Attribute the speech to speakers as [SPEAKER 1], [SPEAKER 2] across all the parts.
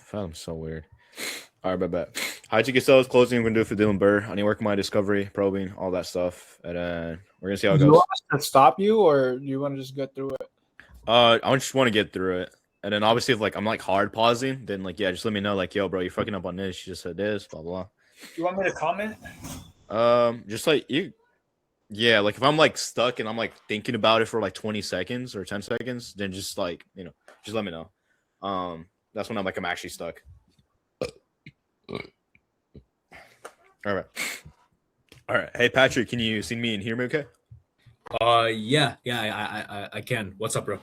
[SPEAKER 1] Felt so weird. All right, bet. High ticket sales closing. We're gonna do it for Dylan Burr. I need to work on my discovery, probing, all that stuff, and we're gonna see how it
[SPEAKER 2] Do you want
[SPEAKER 1] goes.
[SPEAKER 2] us to stop you, or do you want to just get through it?
[SPEAKER 1] I just want to get through it, and then obviously if like I'm like hard pausing, then like yeah, just let me know like yo, bro, you're fucking up on this. You just said this, blah blah.
[SPEAKER 2] You want me to comment?
[SPEAKER 1] Just like you, yeah, like if I'm like stuck and I'm like thinking about it for like 20 seconds or 10 seconds, then just like just let me know. That's when I'm actually stuck. All right. All right. Hey, Patrick, can you see me and hear me okay?
[SPEAKER 3] Yeah, I can. What's up, bro?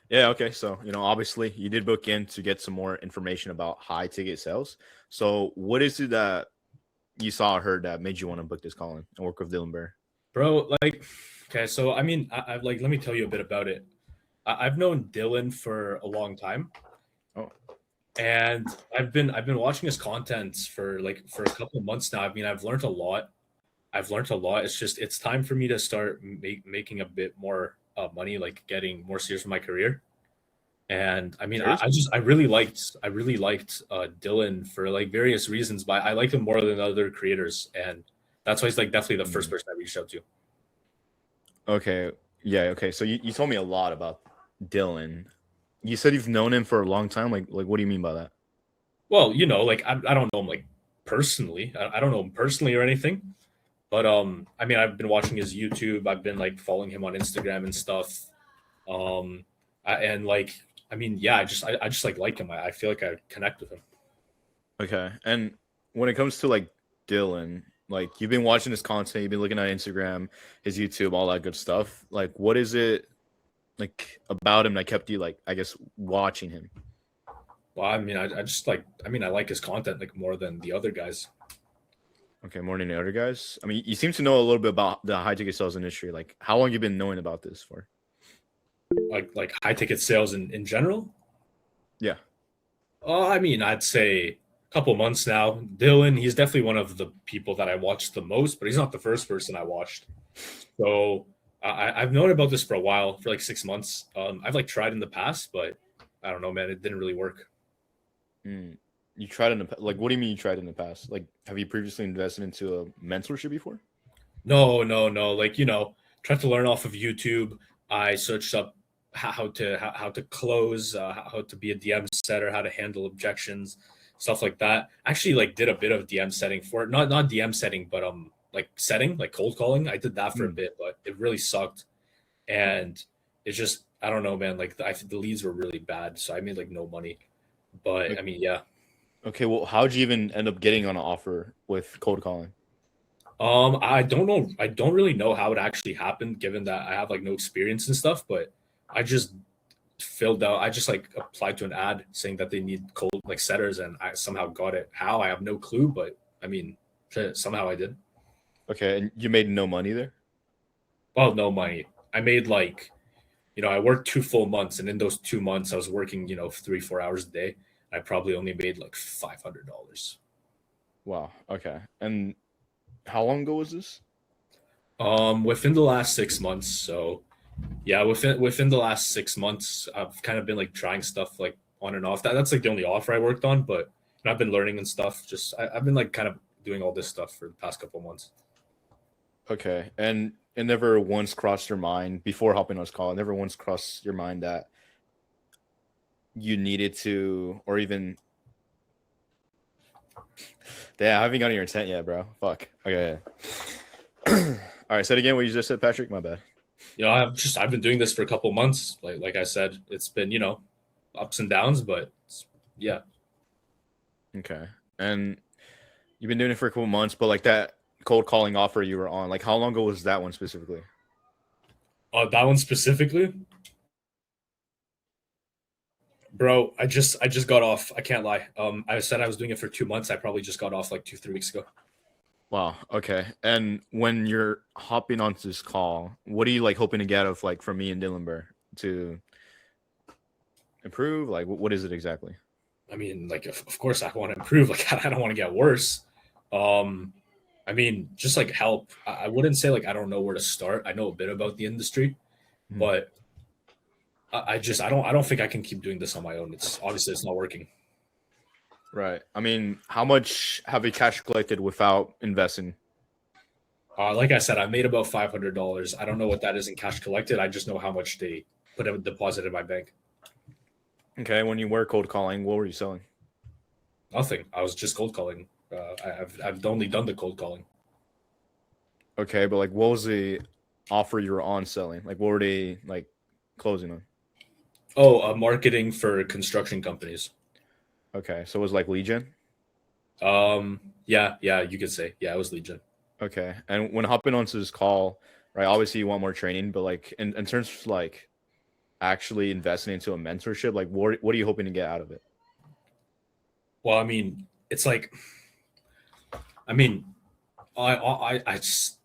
[SPEAKER 1] Yeah, okay. So, obviously you did book in to get some more information about high ticket sales. So, what is it that you saw or heard that made you want to book this call in and work with Dylan Burr?
[SPEAKER 3] Bro, okay, so I mean, I like let me tell you a bit about it. I've known Dylan for a long time.
[SPEAKER 1] Oh.
[SPEAKER 3] And I've been watching his content for a couple of months now. I mean, I've learned a lot. It's just it's time for me to start making a bit more money, like getting more serious with my career. And I mean, I really liked Dylan for like various reasons, but I like him more than other creators, and that's why he's like definitely the first person I reached out to.
[SPEAKER 1] Okay. Yeah. Okay. So you told me a lot about Dylan. You said you've known him for a long time. Like what do you mean by that?
[SPEAKER 3] Well, like I don't know him like personally. I don't know him personally or anything. But I mean, I've been watching his YouTube. I've been like following him on Instagram and stuff. And like, I mean, yeah, I just like him. I feel like I connect with him.
[SPEAKER 1] Okay. And when it comes to like Dylan, like you've been watching his content, you've been looking at Instagram, his YouTube, all that good stuff. Like, what is it like about him that kept you like, I guess, watching him?
[SPEAKER 3] Well, I mean, I just like, I mean, I like his content like more than the other guys.
[SPEAKER 1] Okay, more than the other guys. I mean, you seem to know a little bit about the high ticket sales industry. Like, how long you been knowing about this for?
[SPEAKER 3] Like high ticket sales in general.
[SPEAKER 1] Yeah.
[SPEAKER 3] I mean, I'd say a couple months now. Dylan, he's definitely one of the people that I watched the most, but he's not the first person I watched. So I've known about this for a while, for like 6 months. I've like tried in the past, but I don't know, man, it didn't really work.
[SPEAKER 1] You tried in the like, what do you mean you tried in the past? Like, have you previously invested into a mentorship before?
[SPEAKER 3] No. Like, tried to learn off of YouTube. I searched up how to close, how to be a DM setter, how to handle objections, stuff like that. Actually, like did a bit of DM setting for it. Not DM setting, but like setting, like cold calling. I did that for a bit, but it really sucked. And it's just I don't know, man. Like the leads were really bad, so I made like no money. But I mean, yeah.
[SPEAKER 1] Okay, well, how'd you even end up getting on an offer with cold calling?
[SPEAKER 3] I don't know. I don't really know how it actually happened, given that I have like no experience and stuff. But I just filled out. I just like applied to an ad saying that they need cold like setters, and I somehow got it. How I have no clue, but I mean, shit, somehow I did.
[SPEAKER 1] Okay, and you made no money there?
[SPEAKER 3] Well, no money. I made like, I worked 2 full months, and in those 2 months, I was working, 3-4 hours a day. I probably only made like $500.
[SPEAKER 1] Wow. Okay. And how long ago was this?
[SPEAKER 3] Within the last 6 months. So yeah, within the last 6 months, I've kind of been like trying stuff like on and off. That's like the only offer I worked on, but I've been learning and stuff. Just I've been like kind of doing all this stuff for the past couple of months.
[SPEAKER 1] Okay. And it never once crossed your mind before hopping on this call, it never once crossed your mind that you needed to, or even yeah, I haven't gotten your intent yet, bro. Fuck. Okay. All right, say it again what you just said, Patrick. My bad.
[SPEAKER 3] I've been doing this for a couple of months. Like I said, it's been, ups and downs, but yeah.
[SPEAKER 1] Okay. And you've been doing it for a couple months, but like that cold calling offer you were on, like how long ago was that one specifically?
[SPEAKER 3] That one specifically, bro. I just got off. I can't lie. I said I was doing it for 2 months. I probably just got off like 2-3 weeks ago.
[SPEAKER 1] Wow. Okay. And when you're hopping onto this call, what are you like hoping to get of like from me and Dylan Burr to improve? Like, what is it exactly?
[SPEAKER 3] I mean, like, of course, I want to improve. Like, I don't want to get worse. I mean, just like help. I wouldn't say like I don't know where to start. I know a bit about the industry, but I don't think I can keep doing this on my own. It's obviously it's not working.
[SPEAKER 1] Right. I mean, how much have you cash collected without investing?
[SPEAKER 3] Like I said, I made about $500. I don't know what that is in cash collected. I just know how much they put a deposit in my bank.
[SPEAKER 1] Okay. When you were cold calling, what were you selling?
[SPEAKER 3] Nothing. I was just cold calling. I've only done the cold calling.
[SPEAKER 1] Okay, but like, what was the offer you were on selling? Like, what were they like closing on?
[SPEAKER 3] Oh, marketing for construction companies.
[SPEAKER 1] Okay, so it was like lead gen.
[SPEAKER 3] Yeah, you could say. Yeah, it was Legion.
[SPEAKER 1] Okay, and when hopping onto this call, right? Obviously, you want more training, but like in terms of like actually investing into a mentorship, like what are you hoping to get out of it?
[SPEAKER 3] Well, I mean, it's like, I mean, I just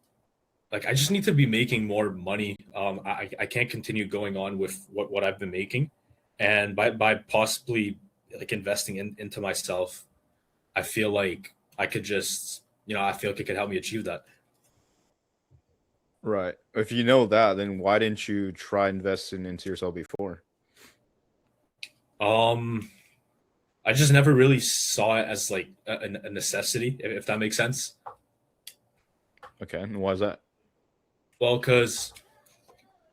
[SPEAKER 3] like I just need to be making more money. I can't continue going on with what I've been making, and by possibly like investing into myself, I feel like I could just I feel like it could help me achieve that.
[SPEAKER 1] Right. If you know that, then why didn't you try investing into yourself before?
[SPEAKER 3] Um, I just never really saw it as like a necessity, if that makes sense.
[SPEAKER 1] Okay, and why is that?
[SPEAKER 3] Well, because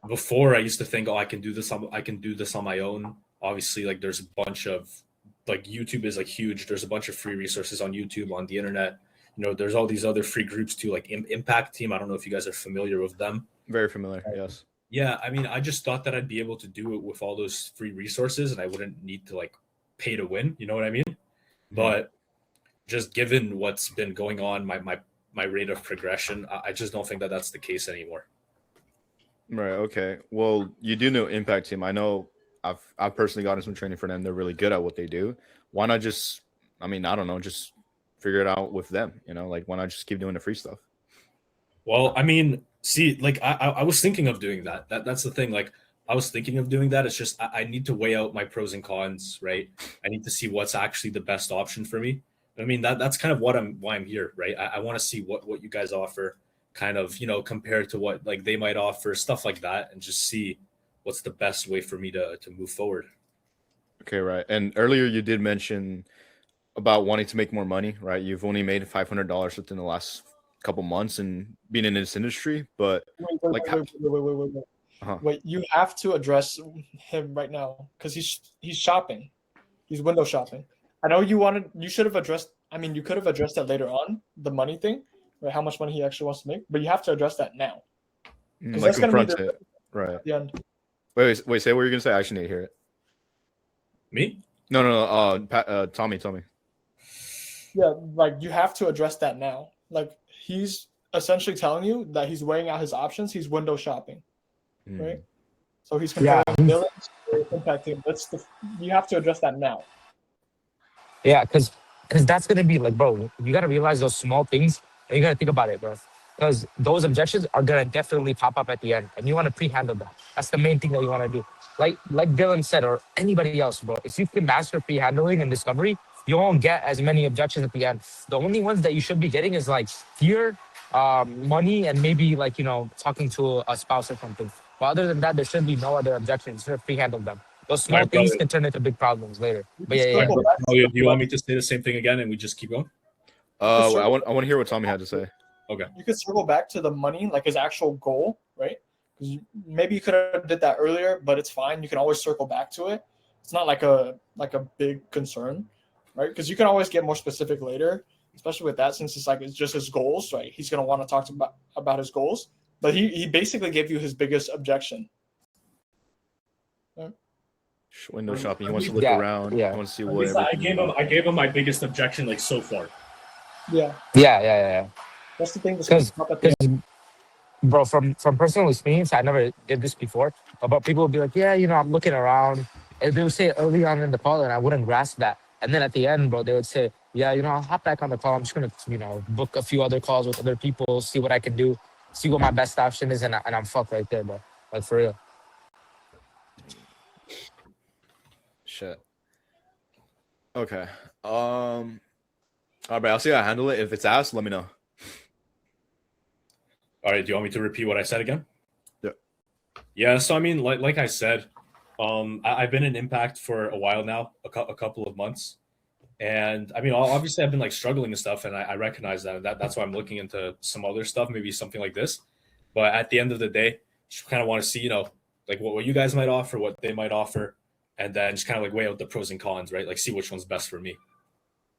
[SPEAKER 3] before I used to think, oh, I can do this on my own. Obviously, like there's a bunch of like YouTube is like huge. There's a bunch of free resources on YouTube on the internet. There's all these other free groups too, like Impact Team. I don't know if you guys are familiar with them.
[SPEAKER 1] Very familiar. Yes.
[SPEAKER 3] Yeah, I mean, I just thought that I'd be able to do it with all those free resources, and I wouldn't need to like pay to win. You know what I mean?
[SPEAKER 1] Mhm.
[SPEAKER 3] But just given what's been going on, my rate of progression, I just don't think that that's the case anymore.
[SPEAKER 1] Right. Okay. Well, you do know Impact Team. I know I've personally gotten some training for them. They're really good at what they do. Why not just? I mean, I don't know. Just figure it out with them. Like why not just keep doing the free stuff?
[SPEAKER 3] Well, I mean, see, like I was thinking of doing that. That's the thing. Like I was thinking of doing that. It's just I need to weigh out my pros and cons, right? I need to see what's actually the best option for me. I mean that's kind of why I'm here, right? I want to see what you guys offer, kind of compared to what like they might offer, stuff like that, and just see what's the best way for me to move forward.
[SPEAKER 1] Okay. Right. And earlier you did mention about wanting to make more money. Right. You've only made $500 within the last couple months and being in this industry, but
[SPEAKER 2] Wait, wait,
[SPEAKER 1] like,
[SPEAKER 2] wait, wait, wait, wait, wait, wait, wait.
[SPEAKER 1] uh
[SPEAKER 2] Wait, you have to address him right now because he's shopping. He's window shopping. I know you should have addressed. I mean, you could have addressed that later on, the money thing, right? How much money he actually wants to make, but you have to address that now because
[SPEAKER 1] like
[SPEAKER 2] that's going to be
[SPEAKER 1] confront
[SPEAKER 2] the
[SPEAKER 1] it. Right.
[SPEAKER 2] at the end.
[SPEAKER 1] Wait. Say what you're gonna say. I actually need to hear it.
[SPEAKER 3] Me?
[SPEAKER 1] No. Tommy.
[SPEAKER 2] Yeah, like you have to address that now. Like he's essentially telling you that he's weighing out his options. He's window shopping, right?
[SPEAKER 1] Mm.
[SPEAKER 2] So he's
[SPEAKER 4] Yeah,
[SPEAKER 2] comparing villains to impacting. You have to address that now.
[SPEAKER 4] yeah, because that's gonna be like, bro, you gotta realize those small things and you gotta think about it, bro. Because those objections are gonna definitely pop up at the end, and you want to pre-handle that. That's the main thing that you want to do. Like Dylan said, or anybody else, bro. If you can master pre-handling and discovery, you won't get as many objections at the end. The only ones that you should be getting is like fear, money, and maybe like talking to a spouse or something. But other than that, there should be no other objections. You should pre-handle them. Those
[SPEAKER 3] All
[SPEAKER 4] small
[SPEAKER 3] right,
[SPEAKER 4] things
[SPEAKER 3] brother.
[SPEAKER 4] can turn into big problems later.
[SPEAKER 2] You
[SPEAKER 4] But
[SPEAKER 2] can
[SPEAKER 4] yeah, yeah,
[SPEAKER 3] All right,
[SPEAKER 4] yeah.
[SPEAKER 2] circle
[SPEAKER 3] bro.
[SPEAKER 2] back.
[SPEAKER 3] Do you want me to say the same thing again and we just keep going?
[SPEAKER 2] You can
[SPEAKER 1] I
[SPEAKER 2] circle
[SPEAKER 1] want to hear what Tommy had to say.
[SPEAKER 3] Okay.
[SPEAKER 2] you could circle back to the money, like his actual goal, right? Because maybe you could have did that earlier, but it's fine. You can always circle back to it. It's not like a big concern, right? Because you can always get more specific later, especially with that, since it's just his goals, right? He's gonna want to talk about his goals, but he basically gave you his biggest objection. Right?
[SPEAKER 1] Window shopping. He wants to look
[SPEAKER 4] Yeah,
[SPEAKER 1] around.
[SPEAKER 4] yeah.
[SPEAKER 1] He wants to see
[SPEAKER 3] At
[SPEAKER 1] what
[SPEAKER 3] least I
[SPEAKER 1] everything.
[SPEAKER 3] gave him my biggest objection like so far.
[SPEAKER 2] Yeah,
[SPEAKER 4] Yeah.
[SPEAKER 2] that's the thing that's gonna
[SPEAKER 4] Because,
[SPEAKER 2] come up at the end.
[SPEAKER 4] bro, from personal experience, I never did this before. But people would be like, yeah, I'm looking around, and they would say early on in the call, and I wouldn't grasp that. And then at the end, bro, they would say, yeah, I'll hop back on the call. I'm just gonna, book a few other calls with other people, see what I can do, see what my best option is, and I'm fucked right there, bro. Like for real.
[SPEAKER 1] Shit. Okay. All right, I'll see how I handle it. If it's asked, let me know.
[SPEAKER 3] All right, do you want me to repeat what I said again?
[SPEAKER 1] Yeah.
[SPEAKER 3] Yeah, so I mean, like I said, I've been in Impact for a while now, a couple of months, And I mean, obviously, I've been like struggling and stuff, and I recognize that's why I'm looking into some other stuff, maybe something like this. But at the end of the day, just kind of want to see, like what you guys might offer, what they might offer, and then just kind of like weigh out the pros and cons, right? Like see which one's best for me.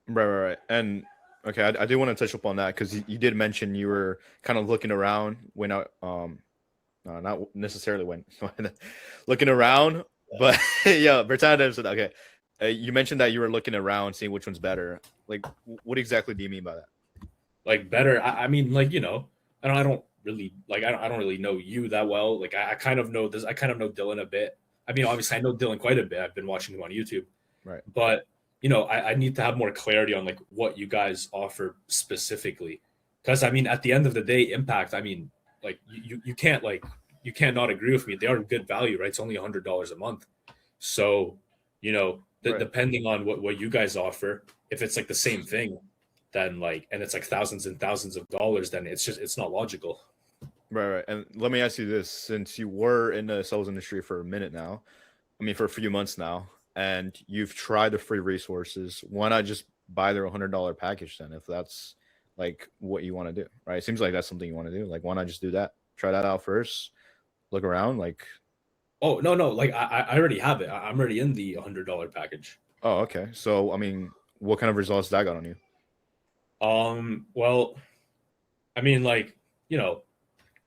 [SPEAKER 1] Right. And okay, I do want to touch up on that because you did mention you were kind of looking around when no, not necessarily when looking around, but yeah, Bertrand said okay. You mentioned that you were looking around, seeing which one's better. Like, what exactly do you mean by that?
[SPEAKER 3] Like better, I mean, like I don't really like I don't really know you that well. Like I kind of know this. I kind of know Dylan a bit. I mean, obviously, I know Dylan quite a bit. I've been watching him on YouTube,
[SPEAKER 1] Right.
[SPEAKER 3] but I need to have more clarity on like what you guys offer specifically, because I mean, at the end of the day, Impact. I mean, like you can't you can't not agree with me. They are good value, right? It's only $100 a month, so
[SPEAKER 1] Right.
[SPEAKER 3] depending on what you guys offer, if it's like the same thing, then like and it's like thousands and thousands of dollars, then it's not logical.
[SPEAKER 1] Right. And let me ask you this: since you were in the sales industry for a minute now, I mean, for a few months now, and you've tried the free resources, why not just buy their $100 package then? If that's like what you want to do, right? It seems like that's something you want to do. Like, why not just do that? Try that out first. Look around. Like,
[SPEAKER 3] Oh no, like I already have it. I'm already in the $100 package.
[SPEAKER 1] oh, okay. So, I mean, what kind of results that got on you?
[SPEAKER 3] Well, I mean, like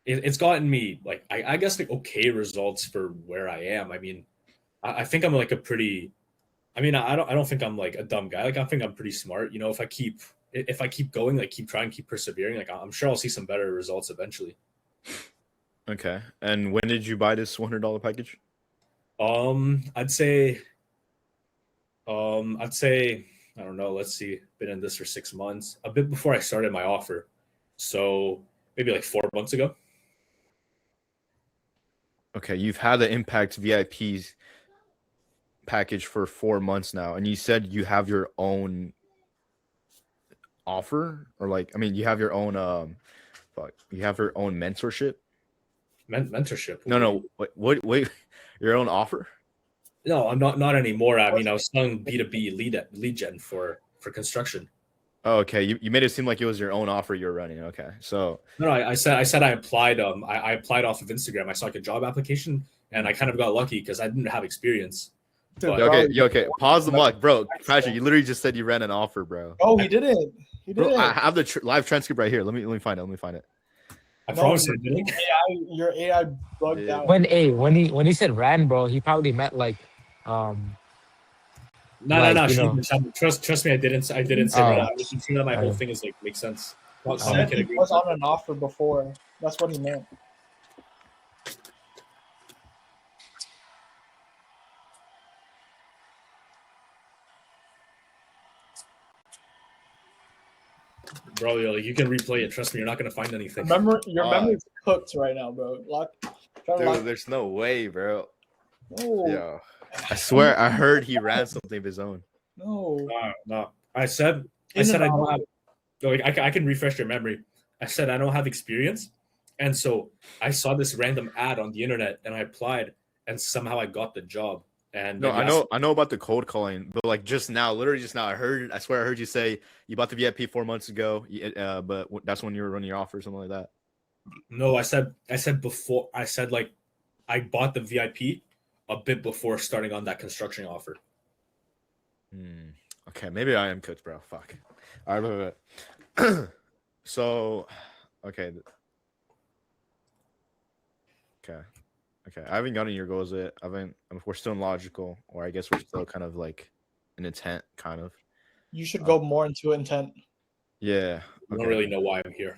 [SPEAKER 3] it's gotten me like I guess like okay results for where I am. I mean, I think I'm like a pretty. I mean, I don't think I'm like a dumb guy. Like I think I'm pretty smart. If I keep going, like keep trying, keep persevering, like I'm sure I'll see some better results eventually.
[SPEAKER 1] Okay. And when did you buy this $100 package?
[SPEAKER 3] I'd say I'd say I don't know. Let's see. Been in this for 6 months, a bit before I started my offer, so maybe like 4 months ago.
[SPEAKER 1] Okay, you've had the Impact VIPs package for 4 months now, and you said you have your own offer, or like, I mean, you have your own you have your own mentorship.
[SPEAKER 3] Mentorship.
[SPEAKER 1] No, wait, your own offer.
[SPEAKER 3] No, I'm not anymore. I mean, I was selling B2B lead gen for construction.
[SPEAKER 1] Oh, okay, you made it seem like it was your own offer you're running. Okay, so
[SPEAKER 3] No, I said I applied. I applied off of Instagram. I saw like a job application, and I kind of got lucky because I didn't have experience.
[SPEAKER 2] Dude,
[SPEAKER 3] But-
[SPEAKER 1] okay. Pause the muck, bro. Patrick, you literally just said you ran an offer, bro.
[SPEAKER 2] Oh, he didn't. He
[SPEAKER 1] Bro,
[SPEAKER 2] didn't.
[SPEAKER 1] I have the live transcript right here. Let me find it.
[SPEAKER 3] I
[SPEAKER 2] No,
[SPEAKER 3] promise I didn't.
[SPEAKER 2] Your AI bugged
[SPEAKER 1] Yeah.
[SPEAKER 2] out.
[SPEAKER 4] When he said ran, bro, he probably meant like,
[SPEAKER 3] No.
[SPEAKER 4] Like, you know.
[SPEAKER 3] Trust me, I didn't say
[SPEAKER 4] Oh.
[SPEAKER 3] that. I was sure that my whole
[SPEAKER 4] Okay.
[SPEAKER 3] thing is like makes sense.
[SPEAKER 2] He
[SPEAKER 3] Not
[SPEAKER 2] said
[SPEAKER 3] can
[SPEAKER 2] he
[SPEAKER 3] agree.
[SPEAKER 2] was on an offer before. That's what he meant.
[SPEAKER 3] Bro, like, you can replay it. Trust me, you're not gonna find anything.
[SPEAKER 2] Your memory's cooked right now, bro.
[SPEAKER 1] Dude, there's no way, bro.
[SPEAKER 2] No,
[SPEAKER 1] Yeah, I swear I heard he ran something of his own.
[SPEAKER 2] no.
[SPEAKER 3] No. I said I
[SPEAKER 2] In
[SPEAKER 3] said I
[SPEAKER 2] and
[SPEAKER 3] don't
[SPEAKER 2] out.
[SPEAKER 3] have. Like I can refresh your memory. I said I don't have experience, and so I saw this random ad on the internet, and I applied, and somehow I got the job. And
[SPEAKER 1] No,
[SPEAKER 3] then you
[SPEAKER 1] I know about the cold calling, but like just now, literally just now, I swear I heard you say you bought the VIP 4 months ago, but that's when you were running your offer or something like that.
[SPEAKER 3] No, I said before. I said like I bought the VIP a bit before starting on that construction offer.
[SPEAKER 1] Okay, maybe I am cooked, bro. Fuck. All right. So, okay. I haven't gotten your goals yet. We're still in logical, or I guess we're still kind of like an intent, kind of.
[SPEAKER 2] You should go more into intent.
[SPEAKER 1] Yeah.
[SPEAKER 3] I don't really know why I'm here.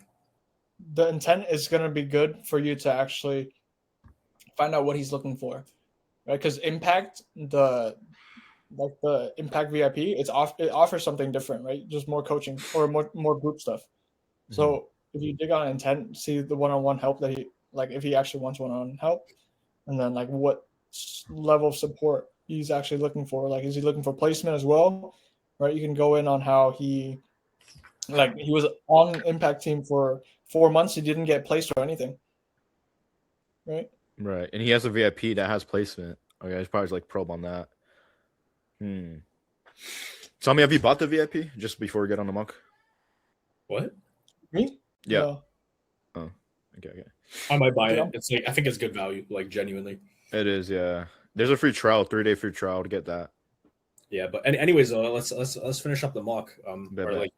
[SPEAKER 2] The intent is going to be good for you to actually find out what he's looking for, right? Because impact the impact VIP, it offers something different, right? Just more coaching or more group stuff. So if you dig on intent, see the one-on-one help that he like, if he actually wants one-on-one help, and then like what level of support he's actually looking for. Like, is he looking for placement as well? Right? You can go in on how he was on impact team for 4 months. He didn't get placed or anything. Right.
[SPEAKER 1] Right. And he has a VIP that has placement. Okay, I should probably like probe on that. Tommy, have you bought the VIP just before we get on the mock?
[SPEAKER 3] What?
[SPEAKER 2] Me?
[SPEAKER 1] Yeah.
[SPEAKER 2] No.
[SPEAKER 1] Oh, okay.
[SPEAKER 3] I might buy
[SPEAKER 2] Dude,
[SPEAKER 3] it. It's like I think it's good value, like genuinely.
[SPEAKER 1] It is, yeah. There's a free trial, 3-day free trial to get that.
[SPEAKER 3] Yeah, but anyways, let's finish up the mock.
[SPEAKER 1] Bet,
[SPEAKER 3] Or
[SPEAKER 1] bet.
[SPEAKER 3] like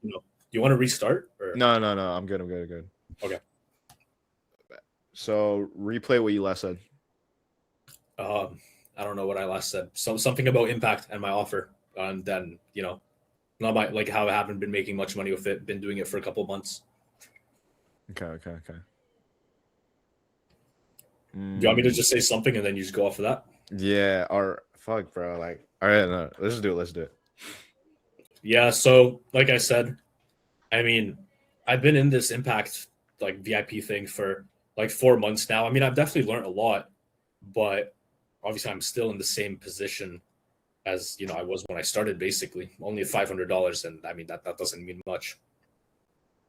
[SPEAKER 3] you want to restart or
[SPEAKER 1] No. I'm good.
[SPEAKER 3] Okay.
[SPEAKER 1] So replay what you last said.
[SPEAKER 3] I don't know what I last said. Something about impact and my offer, and then not my like how I haven't been making much money with it. Been doing it for a couple months.
[SPEAKER 1] Okay.
[SPEAKER 3] Do you want me to just say something and then you just go off of that?
[SPEAKER 1] Yeah, or fuck, bro. Like, all right, no, let's do it.
[SPEAKER 3] Yeah. So, like I said, I mean, I've been in this impact like VIP thing for like 4 months now. I mean, I've definitely learned a lot, but obviously, I'm still in the same position as I was when I started. Basically, only $500, and I mean that doesn't mean much.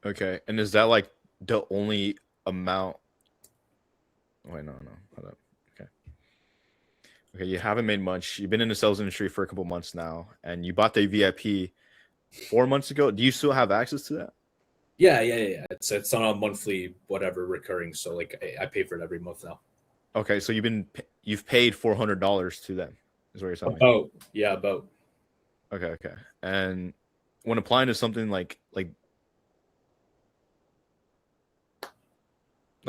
[SPEAKER 1] Okay, and is that like the only amount? Wait, no. Hold up. Okay, you haven't made much. You've been in the sales industry for a couple months now, and you bought the VIP 4 months ago. Do you still have access to that?
[SPEAKER 3] Yeah. It's on a monthly whatever recurring. So like I pay for it every month now.
[SPEAKER 1] Okay, so you've paid $400 to them. Is what you're telling me?
[SPEAKER 3] About.
[SPEAKER 1] Okay. And when applying to something like a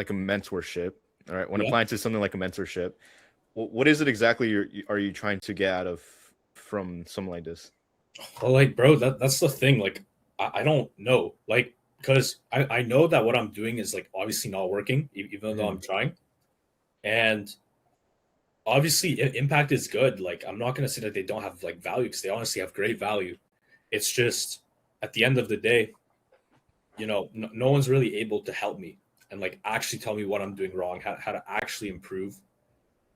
[SPEAKER 1] mentorship, all right. When
[SPEAKER 3] Yeah.
[SPEAKER 1] applying to something like a mentorship, what is it exactly are you trying to get out of from something like this?
[SPEAKER 3] Well, like, bro, that's the thing. Like, I don't know. Like, because I know that what I'm doing is like obviously not working, even though I'm trying. And obviously, impact is good. Like, I'm not gonna say that they don't have like value because they honestly have great value. It's just at the end of the day, no one's really able to help me and like actually tell me what I'm doing wrong, how to actually improve.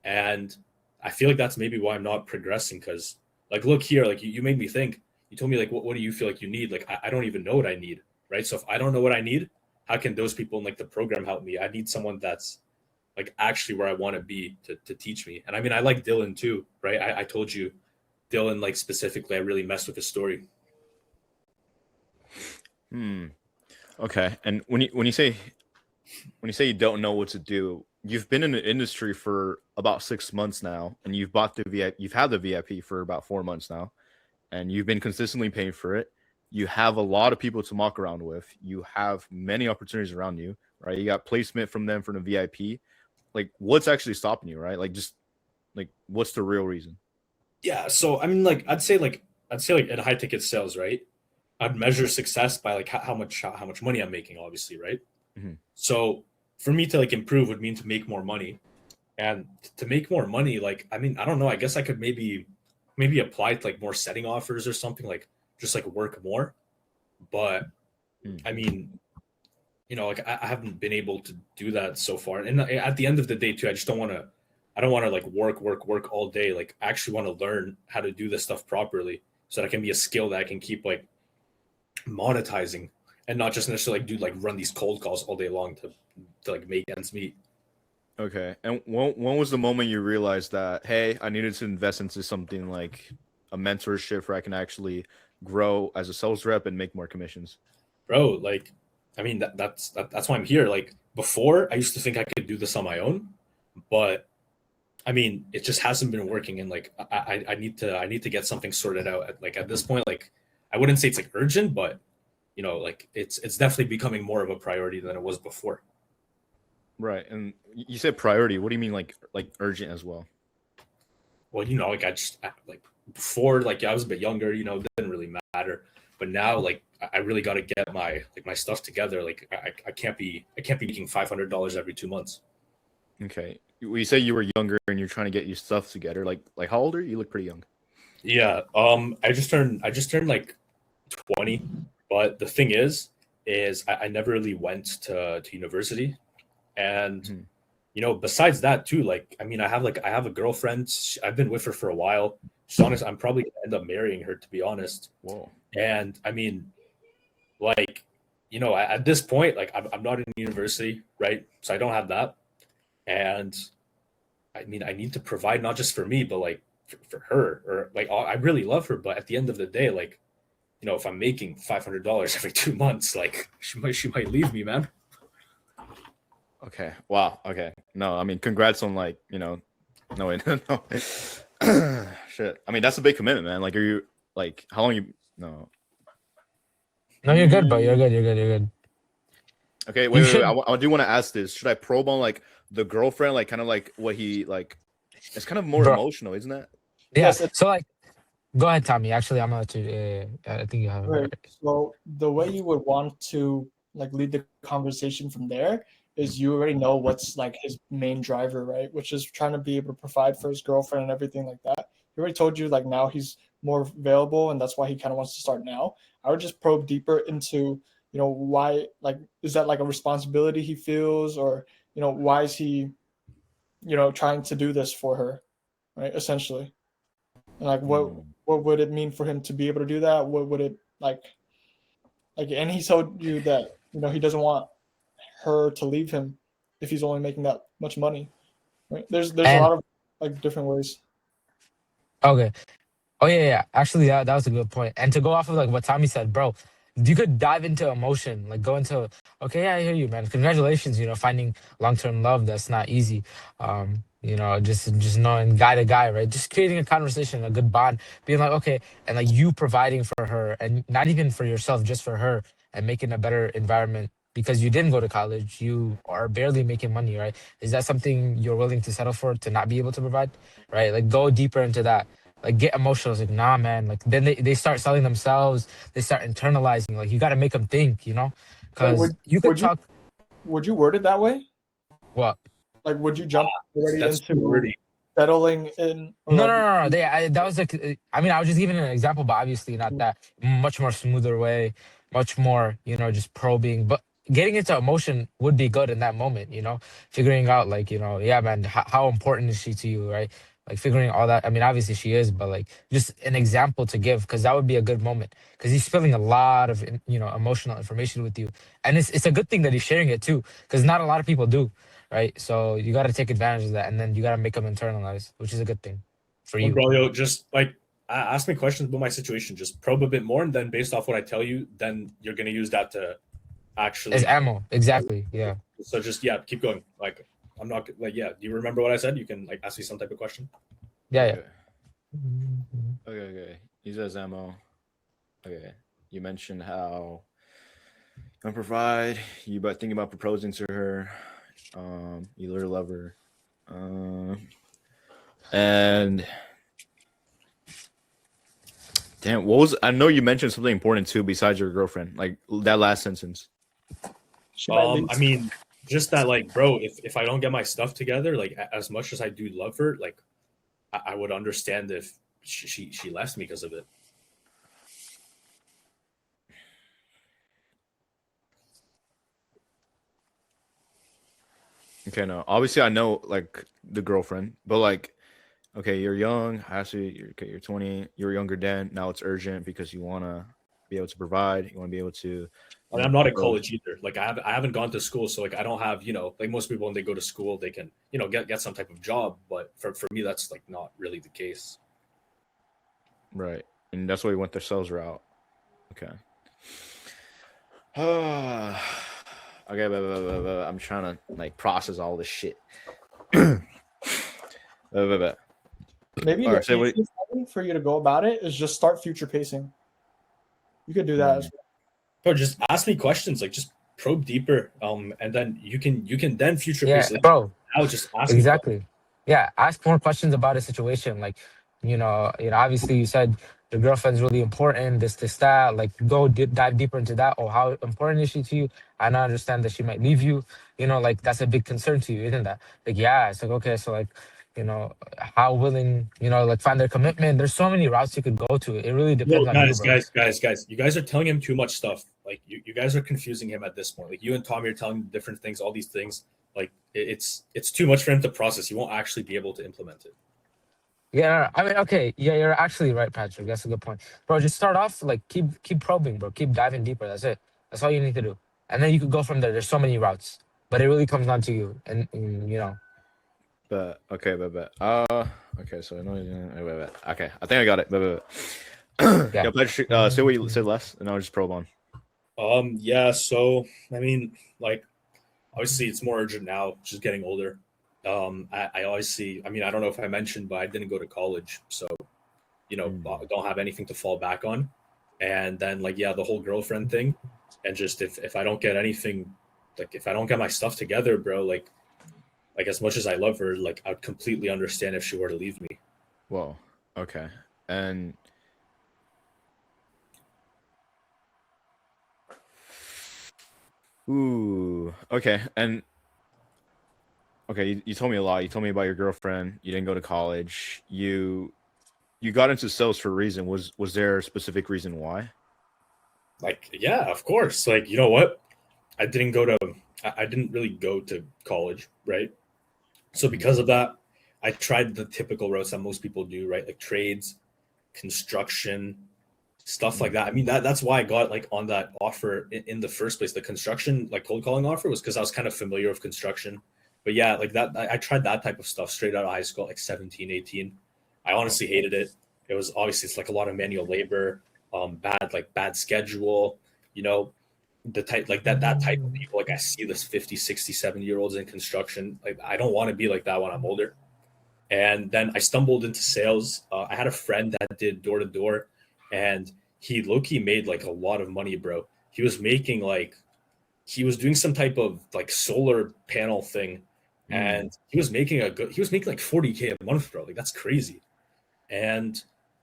[SPEAKER 3] And I feel like that's maybe why I'm not progressing. Because like, look here, like you made me think. You told me like, what do you feel like you need? Like, I don't even know what I need, right? So if I don't know what I need, how can those people in like the program help me? I need someone that's like actually where I want to be to teach me. And I mean, I like Dylan too, right? I told you, Dylan, like specifically, I really messed with his story.
[SPEAKER 1] Okay. And when you say you don't know what to do, you've been in the industry for about 6 months now, and you've bought the VIP. You've had the VIP for about 4 months now, and you've been consistently paying for it. You have a lot of people to mock around with. You have many opportunities around you, right? You got placement from them from the VIP. Like, what's actually stopping you, right? Like, just like, what's the real reason?
[SPEAKER 3] Yeah. So I mean, like I'd say in high ticket sales, right? I'd measure success by like how much money I'm making, obviously, right?
[SPEAKER 1] Mhm.
[SPEAKER 3] So for me to like improve would mean to make more money, and to make more money, like I mean, I don't know. I guess I could maybe apply to like more setting offers or something, like just like work more. But I mean, like I haven't been able to do that so far. And at the end of the day, too, I don't want to like work all day. Like I actually want to learn how to do this stuff properly so that I can be a skill that I can keep like monetizing and not just necessarily like run these cold calls all day long to like make ends meet.
[SPEAKER 1] Okay. And when was the moment you realized that, hey, I needed to invest into something like a mentorship where I can actually grow as a sales rep and make more commissions?
[SPEAKER 3] Bro, like I mean that's why I'm here. Like before I used to think I could do this on my own, but I mean it just hasn't been working, and like I need to get something sorted out at this point. Like I wouldn't say it's like urgent, but like it's definitely becoming more of a priority than it was before.
[SPEAKER 1] Right. And you said priority. What do you mean like urgent as well?
[SPEAKER 3] Well, like like before, like I was a bit younger, it didn't really matter. But now, like I really got to get my stuff together. Like I can't be making $500 every 2 months.
[SPEAKER 1] Okay. Well, you say you were younger and you're trying to get your stuff together. Like how old are you? You look pretty young.
[SPEAKER 3] Yeah. I just turned like 20. But the thing is I never really went to university. And
[SPEAKER 1] Mhm.
[SPEAKER 3] besides that too, like I mean, I have a girlfriend. I've been with her for a while. She's honest. I'm probably gonna end up marrying her, to be honest.
[SPEAKER 1] Whoa.
[SPEAKER 3] And I mean, like, at this point, like I'm not in university, right? So I don't have that. And I mean, I need to provide not just for me, but like for her, or like I really love her. But at the end of the day, like if I'm making $500 every 2 months, like she might leave me, man.
[SPEAKER 1] Okay. Wow. Okay. No, I mean, congrats on like, no, wait, no. Shit. I mean, that's a big commitment, man. Like, are you like how long you? No.
[SPEAKER 4] No, you're good, bro. You're good. You're good. You're good.
[SPEAKER 1] Okay.
[SPEAKER 4] You
[SPEAKER 1] Wait.
[SPEAKER 4] should.
[SPEAKER 1] I do want to ask this. Should I probe on like the girlfriend, like kind of like what he like? It's kind of more
[SPEAKER 4] Bro.
[SPEAKER 1] emotional, isn't it?
[SPEAKER 4] Yeah.
[SPEAKER 2] Yes,
[SPEAKER 4] So like, go ahead, Tommy. Actually, I'm gonna let you. I think you have.
[SPEAKER 2] right. So the way you would want to like lead the conversation from there is you already know what's like his main driver, right? Which is trying to be able to provide for his girlfriend and everything like that. He already told you like now he's more available and that's why he kind of wants to start now. I would just probe deeper into, why, like, is that like a responsibility he feels, or, why is he, trying to do this for her, right? Essentially. And like what would it mean for him to be able to do that? What would it like, and he told you that, he doesn't want her to leave him if he's only making that much money. Right? There's a
[SPEAKER 4] And
[SPEAKER 2] lot of like different ways.
[SPEAKER 4] okay. Oh yeah. Actually, that was a good point. And to go off of like what Tommy said, bro, you could dive into emotion, like go into. Okay, yeah, I hear you, man. Congratulations, finding long-term love. That's not easy. Just knowing guy to guy, right? Just creating a conversation, a good bond, being like, okay, and like you providing for her, and not even for yourself, just for her, and making a better environment because you didn't go to college, you are barely making money, right? Is that something you're willing to settle for to not be able to provide, right? Like go deeper into that, like get emotional. It's like, nah, man. Like then they start selling themselves. They start internalizing. Like you got to make them think,
[SPEAKER 2] Wait,
[SPEAKER 4] because you could
[SPEAKER 2] would you
[SPEAKER 4] talk.
[SPEAKER 2] would you word it that way?
[SPEAKER 4] What?
[SPEAKER 2] Like, would you jump already
[SPEAKER 3] That's too
[SPEAKER 2] into
[SPEAKER 3] wordy.
[SPEAKER 2] settling in, or
[SPEAKER 4] No,
[SPEAKER 2] like,
[SPEAKER 4] no, no, no. That was like, I mean, I was just giving an example, but obviously not that much more smoother way, much more, just probing. But getting into emotion would be good in that moment, figuring out like, yeah, man, how important is she to you, right? Like figuring all that. I mean, obviously she is, but like just an example to give, because that would be a good moment. Because he's spilling a lot of, emotional information with you, and it's a good thing that he's sharing it too, because not a lot of people do, right? So you got to take advantage of that, and then you got to make them internalize, which is a good thing for
[SPEAKER 3] Well,
[SPEAKER 4] you.
[SPEAKER 3] bro, yo, just like ask me questions about my situation. Just probe a bit more, and then based off what I tell you, then you're gonna use that to
[SPEAKER 4] As
[SPEAKER 3] actually.
[SPEAKER 4] ammo, exactly. Yeah.
[SPEAKER 3] So just keep going. Like I'm not like Do you remember what I said? You can like ask me some type of question.
[SPEAKER 4] Yeah,
[SPEAKER 1] Okay.
[SPEAKER 4] yeah.
[SPEAKER 1] Okay. He says ammo. Okay. You mentioned how you want to provide. You about thinking about proposing to her. You literally love her. And damn, what was? I know you mentioned something important too, besides your girlfriend. Like that last sentence.
[SPEAKER 2] she might leave?
[SPEAKER 3] I mean, just that, like, bro, if I don't get my stuff together, like, as much as I do love her, like, I would understand if she left me because of it.
[SPEAKER 1] Okay, no. Obviously, I know like the girlfriend, but like, okay, you're young. Actually, you're 20. You're younger then. Now it's urgent because you wanna be able to provide. You want to be able to,
[SPEAKER 3] And I'm not in
[SPEAKER 1] propose.
[SPEAKER 3] college either. Like, I haven't gone to school, so like I don't have like most people when they go to school they can get some type of job. But for me that's like not really the case.
[SPEAKER 1] Right, and that's why we went the sales route. Okay. Okay, but I'm trying to like process all this shit. But
[SPEAKER 2] Maybe
[SPEAKER 1] All
[SPEAKER 2] the
[SPEAKER 1] right, so
[SPEAKER 2] easiest way for you to go about it is just start future pacing. You could do that as well.
[SPEAKER 3] Bro, just ask me questions, like just probe deeper, and then you can then future
[SPEAKER 4] Yeah,
[SPEAKER 3] pace it.
[SPEAKER 4] bro.
[SPEAKER 3] Now just ask me questions.
[SPEAKER 4] Exactly. Yeah, ask more questions about a situation. Like, obviously you said your girlfriend's really important. This, that. Like, go dive deeper into that. Or how important is she to you? I now understand that she might leave you. Like that's a big concern to you, isn't that? Like, yeah. It's like okay, so like, how willing, like find their commitment. There's so many routes you could go to. It really
[SPEAKER 3] Yo,
[SPEAKER 4] depends on you,
[SPEAKER 3] guys,
[SPEAKER 4] bro.
[SPEAKER 3] guys, guys, guys, you guys are telling him too much stuff. Like you guys are confusing him at this point. Like you and Tommy are telling him different things, all these things. Like it's too much for him to process. He won't actually be able to implement it.
[SPEAKER 4] Yeah, no, no, I mean, okay, yeah, you're actually right, Patrick. That's a good point, bro. Just start off like keep probing, bro. Keep diving deeper. That's it. That's all you need to do, and then you could go from there. There's so many routes, but it really comes down to you, and.
[SPEAKER 1] okay, okay, so I know. Okay, I think I got it. Yeah, Patrick, say what you said less, and I'll just probe on.
[SPEAKER 3] Yeah, so I mean, like, obviously it's more urgent now, just getting older. I always see, I mean, I don't know if I mentioned, but I didn't go to college, so don't have anything to fall back on. And then like, yeah, the whole girlfriend thing, and just if I don't get anything, like if I don't get my stuff together, bro, like as much as I love her, like I'd completely understand if she were to leave me.
[SPEAKER 1] Whoa. Okay. And ooh. Okay. And okay, you told me a lot. You told me about your girlfriend. You didn't go to college. You got into sales for a reason. Was there a specific reason why?
[SPEAKER 3] Like, yeah, of course. Like, you know what? I didn't go to I didn't really go to college, right? So because of that, I tried the typical routes that most people do, right? Like trades, construction, stuff like that. I mean, that's why I got like on that offer in the first place. The construction, like cold calling offer, was because I was kind of familiar with construction. But yeah, like that, I tried that type of stuff straight out of high school, like 17, 18. I honestly hated it. It was obviously, it's like a lot of manual labor, bad schedule, you know, the type like that type of people. Like I see this 50, 60, 70 year olds in construction. Like I don't want to be like that when I'm older. And then I stumbled into sales. I had a friend that did door to door, and he low-key made like a lot of money, bro. He was making like he was doing some type of like solar panel thing, and he was making like 40K a month, bro. Like that's crazy. And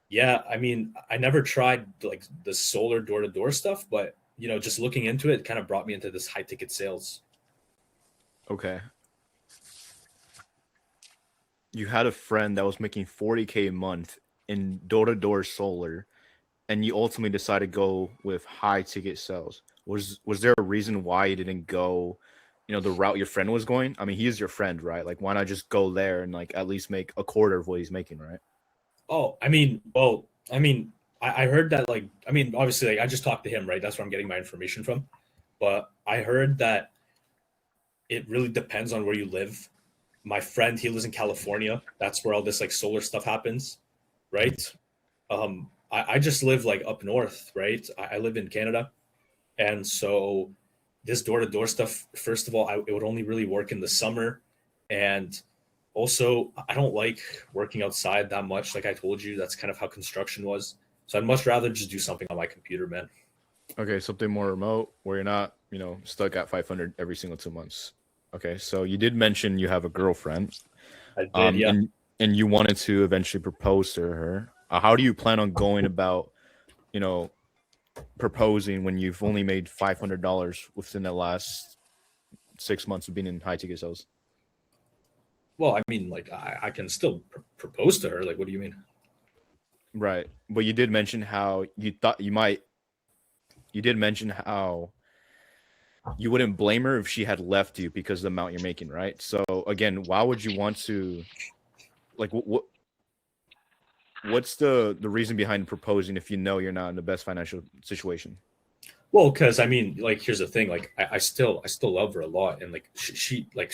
[SPEAKER 3] yeah, I mean, I never tried like the solar door to door stuff, but just looking into it kind of brought me into this high ticket sales.
[SPEAKER 1] Okay. You had a friend that was making 40K a month in door-to-door solar, and you ultimately decided to go with high ticket sales. Was there a reason why you didn't go, the route your friend was going? I mean, he is your friend, right? Like, why not just go there and like at least make a quarter of what he's making, right?
[SPEAKER 3] Oh, I mean, well, I mean, I heard that, like, I mean, obviously, like, I just talked to him, right? That's where I'm getting my information from. But I heard that it really depends on where you live. My friend, he lives in California. That's where all this like solar stuff happens, right? I just live like up north, right? I live in Canada, and so this door to door stuff. First of all, it would only really work in the summer, and also I don't like working outside that much. Like I told you, that's kind of how construction was. So I'd much rather just do something on my computer, man.
[SPEAKER 1] Okay, something more remote where you're not, stuck at 500 every single 2 months. Okay, so you did mention you have a girlfriend,
[SPEAKER 3] I did, yeah.
[SPEAKER 1] and you wanted to eventually propose to her. How do you plan on going about, you know, proposing when you've only made $500 within the last 6 months of being in high ticket sales?
[SPEAKER 3] Well, I mean, like I can still propose to her. Like, what do you mean?
[SPEAKER 1] Right, but you did mention how you thought you might. You did mention how you wouldn't blame her if she had left you because of the amount you're making, right? So again, why would you want to, like, what's the reason behind proposing if you know you're not in the best financial situation?
[SPEAKER 3] Well, because I mean, like, here's the thing. Like, I still love her a lot, and like, she like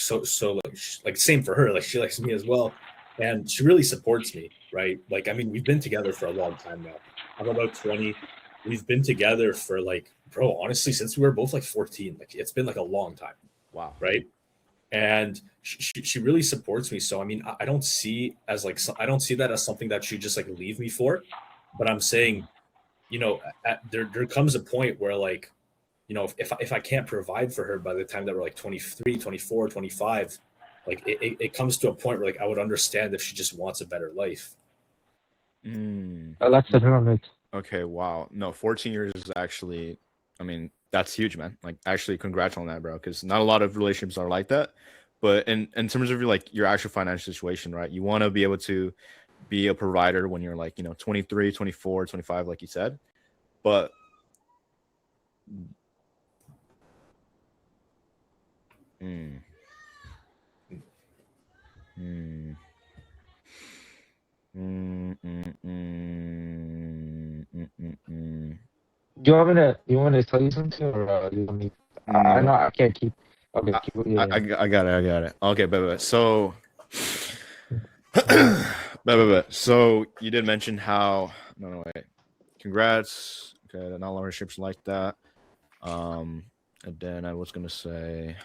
[SPEAKER 3] like same for her. Like, she likes me as well, and she really supports me, right? Like, I mean, we've been together for a long time now. I'm about 20. We've been together for like, bro, honestly, since we were both like 14. Like, it's been like a long time,
[SPEAKER 1] Wow.
[SPEAKER 3] right? And she really supports me. So I mean, I don't see as like I don't see that as something that she just like leave me for. But I'm saying, there comes a point where like, if I can't provide for her by the time that we're like 23, 24, 25, like it comes to a point where like I would understand if she just wants a better life.
[SPEAKER 4] That's the
[SPEAKER 1] Okay, wow. No, 14 years is actually, I mean, that's huge, man. Like, actually, congrats on that, bro. Because not a lot of relationships are like that. But in terms of your actual financial situation, right? You want to be able to be a provider when you're like, 23, 24, 25, like you said. But mm, mm, mm, mm, mm, mm.
[SPEAKER 4] You want me to tell you something, or you want me? I
[SPEAKER 1] No,
[SPEAKER 4] know I can't keep. Okay, keep. Yeah,
[SPEAKER 1] I got it. I got it. Okay, but so,
[SPEAKER 4] yeah.
[SPEAKER 1] but so you did mention how. No, wait. congrats. Okay, not all relationships like that. And then I was gonna say,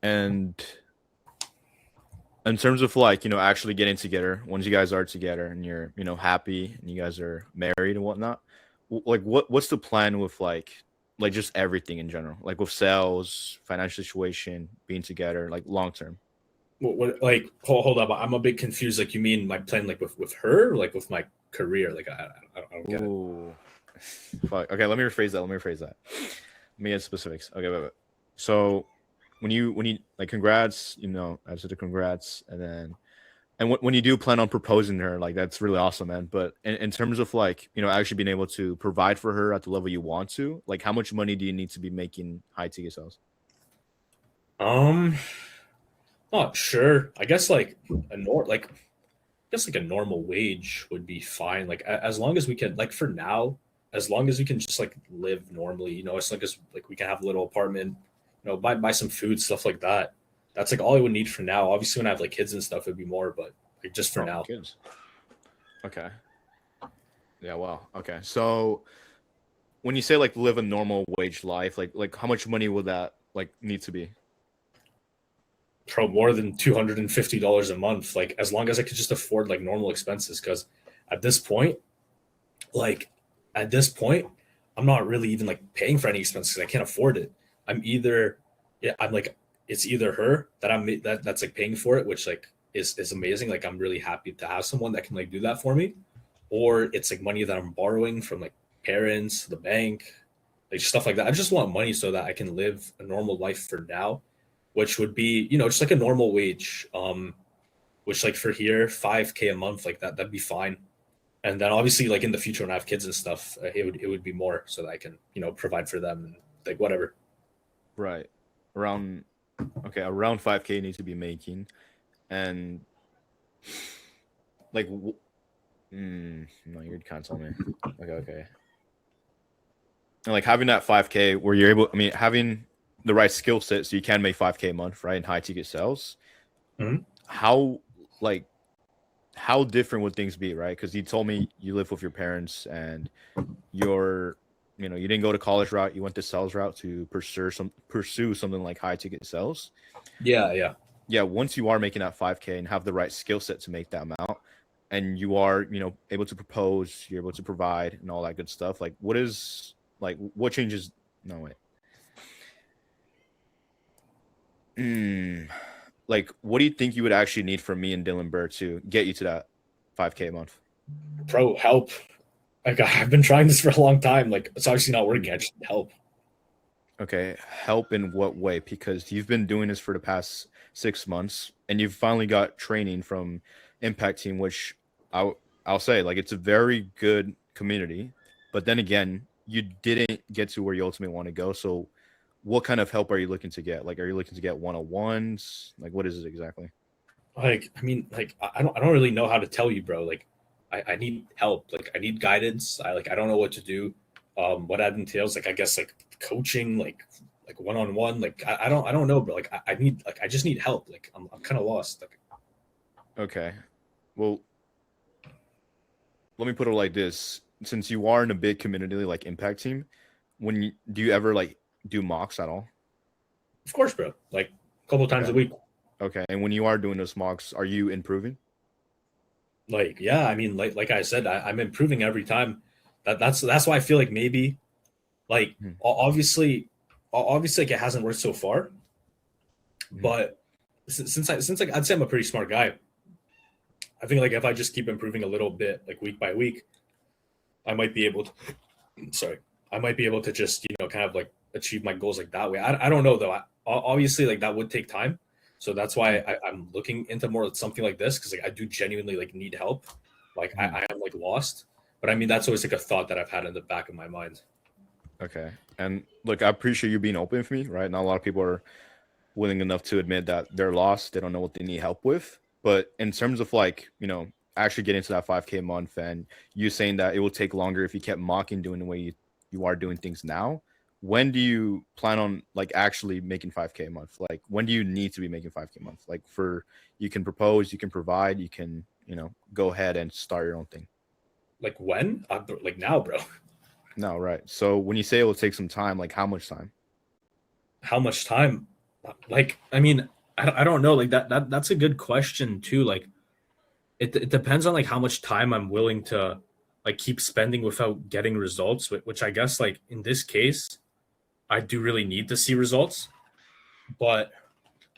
[SPEAKER 1] and in terms of like, actually getting together, once you guys are together and you're, happy and you guys are married and whatnot, like what's the plan with like just everything in general, like with sales, financial situation, being together, like long term?
[SPEAKER 3] What like hold up, I'm a bit confused. Like you mean my plan like with her, like with my career? Like I don't get it.
[SPEAKER 1] Ooh, fuck. Okay, let me rephrase that. Let me get specifics. Okay, wait. So when you like, congrats, I said the congrats, and then when you do plan on proposing to her, like that's really awesome, man. But in terms of like, actually being able to provide for her at the level you want to, like how much money do you need to be making high ticket sales?
[SPEAKER 3] Um, Not sure. I guess like I guess like a normal wage would be fine. Like as long as we can, like for now, as long as we can just like live normally, as long as like we can have a little apartment, buy some food, stuff like that. That's like all I would need for now. Obviously, when I have like kids and stuff, it'd be more, but like just for
[SPEAKER 1] Oh,
[SPEAKER 3] now.
[SPEAKER 1] kids. Okay. Yeah. Wow. Okay. So when you say like live a normal wage life, like how much money would that like need to be?
[SPEAKER 3] Pro more than $250 a month. Like as long as I could just afford like normal expenses, because at this point, like at this point, I'm not really even like paying for any expenses. I can't afford it. I'm either, yeah, I'm like, it's either her that that's like paying for it, which like is amazing. Like I'm really happy to have someone that can like do that for me, or it's like money that I'm borrowing from like parents, the bank, like stuff like that. I just want money so that I can live a normal life for now, which would be, just like a normal wage. Which like for here, 5K a month, like that'd be fine. And then obviously like in the future when I have kids and stuff, it would be more so that I can provide for them and like whatever.
[SPEAKER 1] Right. Around okay, around 5K needs to be making, and like no, you're kind of telling me. Okay. And like having that 5K where you're able, I mean, having the right skill set so you can make 5K a month, right? In high ticket sales.
[SPEAKER 3] Mhm.
[SPEAKER 1] How like how different would things be, right? Because you told me you live with your parents and you're, you didn't go to college route, you went the sales route to pursue something like high ticket sales.
[SPEAKER 3] Yeah, yeah.
[SPEAKER 1] Yeah, once you are making that 5K and have the right skill set to make that amount, and you are, able to propose, you're able to provide and all that good stuff, like what changes? No, wait. Like, what do you think you would actually need from me and Dylan Burr to get you to that 5K a month?
[SPEAKER 3] Pro help. Like I've been trying this for a long time. Like it's obviously not working. I just need help.
[SPEAKER 1] Okay, help in what way? Because you've been doing this for the past 6 months, and you've finally got training from Impact Team, which I'll say, like, it's a very good community. But then again, you didn't get to where you ultimately want to go. So, what kind of help are you looking to get? Like, are you looking to get one-on-ones? Like, what is it exactly?
[SPEAKER 3] Like I mean, like I don't really know how to tell you, bro. Like I need help. Like I need guidance. I don't know what to do. What that entails, like I guess like coaching, like one on one. Like I don't know, bro. Like I need like I just need help. Like I'm kind of lost. Like
[SPEAKER 1] Okay, well, let me put it like this: since you are in a big community like Impact Team, do you ever like do mocks at all?
[SPEAKER 3] of course, bro. Like a couple times
[SPEAKER 1] Okay.
[SPEAKER 3] a week.
[SPEAKER 1] Okay. And when you are doing those mocks, are you improving?
[SPEAKER 3] Like yeah, I mean like I said, I'm improving every time. That's why I feel like maybe like
[SPEAKER 1] Mhm.
[SPEAKER 3] obviously like it hasn't worked so far,
[SPEAKER 1] Mhm.
[SPEAKER 3] but since like I'd say I'm a pretty smart guy. I think like if I just keep improving a little bit like week by week, I might be able to sorry, I might be able to just kind of like achieve my goals like that way. I don't know though. Obviously like that would take time, so that's why
[SPEAKER 1] Mhm.
[SPEAKER 3] I'm looking into more something like this because like I do genuinely like need help. Like
[SPEAKER 1] Mhm.
[SPEAKER 3] I am like lost, but I mean that's always like a thought that I've had in the back of my mind.
[SPEAKER 1] Okay. And look, I appreciate you being open with me, right? Not a lot of people are willing enough to admit that they're lost. They don't know what they need help with. But in terms of like, actually getting to that 5K a month, and you saying that it will take longer if you kept mocking doing the way you are doing things now, when do you plan on like actually making 5K a month? Like, when do you need to be making 5K a month? Like, you can propose, you can provide, you can, go ahead and start your own thing.
[SPEAKER 3] Like when? Like now, bro.
[SPEAKER 1] No, right. So when you say it will take some time, like how much time?
[SPEAKER 3] How much time? Like, I mean, I don't know. Like that's a good question too. Like, it depends on like how much time I'm willing to like keep spending without getting results. Which I guess like in this case, I do really need to see results. But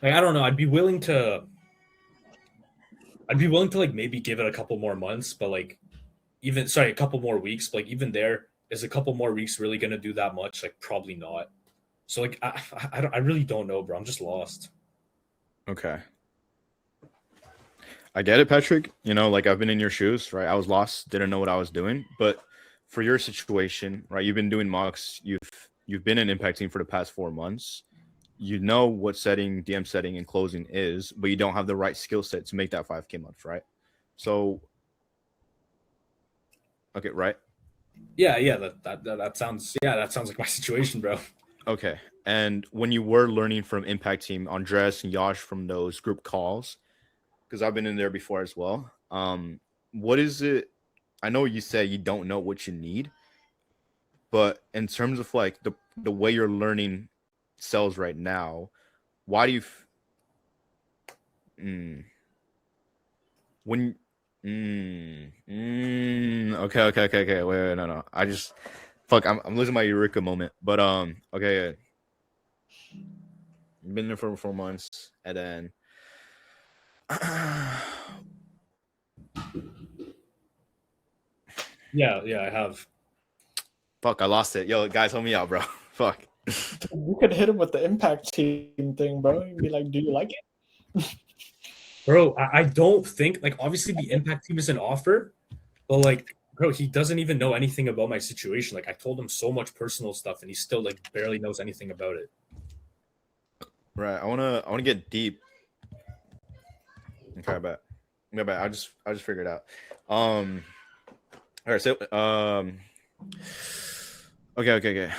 [SPEAKER 3] like I don't know. I'd be willing to like maybe give it a couple more months. But like even sorry, a couple more weeks. But like even there is a couple more weeks really gonna do that much? Like probably not. So like I really don't know, bro. I'm just lost.
[SPEAKER 1] Okay. I get it, Patrick. You know, like I've been in your shoes, right? I was lost, didn't know what I was doing. But for your situation, right? You've been doing mocks. You've been in Impact Team for the past 4 months. You know what setting, DM setting, and closing is, but you don't have the right skill set to make that 5K month, right? So, okay, right?
[SPEAKER 3] Yeah. That sounds that sounds like my situation, bro.
[SPEAKER 1] Okay. And when you were learning from Impact Team, Andres and Yash from those group calls, because I've been in there before as well. What is it? I know you say you don't know what you need, but in terms of like the way you're learning cells right now, why do you when okay, wait, no, I just fuck, I'm losing my eureka moment, but okay, been there for 4 months, and then
[SPEAKER 3] Yeah, I have.
[SPEAKER 1] fuck, I lost it. Yo, guys, help me out, bro. Fuck.
[SPEAKER 2] You could hit him with the impact team thing, bro. You'd be like, "Do you like it?"
[SPEAKER 3] Bro, I don't think like obviously the impact team is an offer, but like bro, he doesn't even know anything about my situation. Like I told him so much personal stuff and he still like barely knows anything about it.
[SPEAKER 1] Right. I wanna get deep. Okay, I bet. I just figured it out. All right, so okay.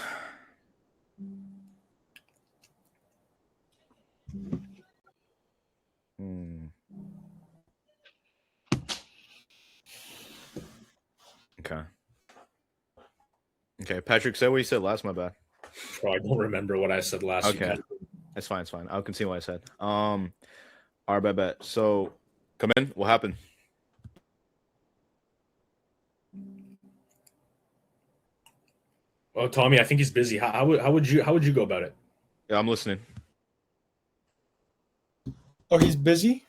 [SPEAKER 1] Hmm. Okay, Patrick, say what you said last, my bad.
[SPEAKER 3] Bro, I don't remember what I said last.
[SPEAKER 1] Okay. It's fine. I'll continue what I said. All right, bet. So come in. What happened?
[SPEAKER 3] Oh, Tommy, I think he's busy. How would you go about it?
[SPEAKER 1] Yeah, I'm listening.
[SPEAKER 2] Oh, he's busy.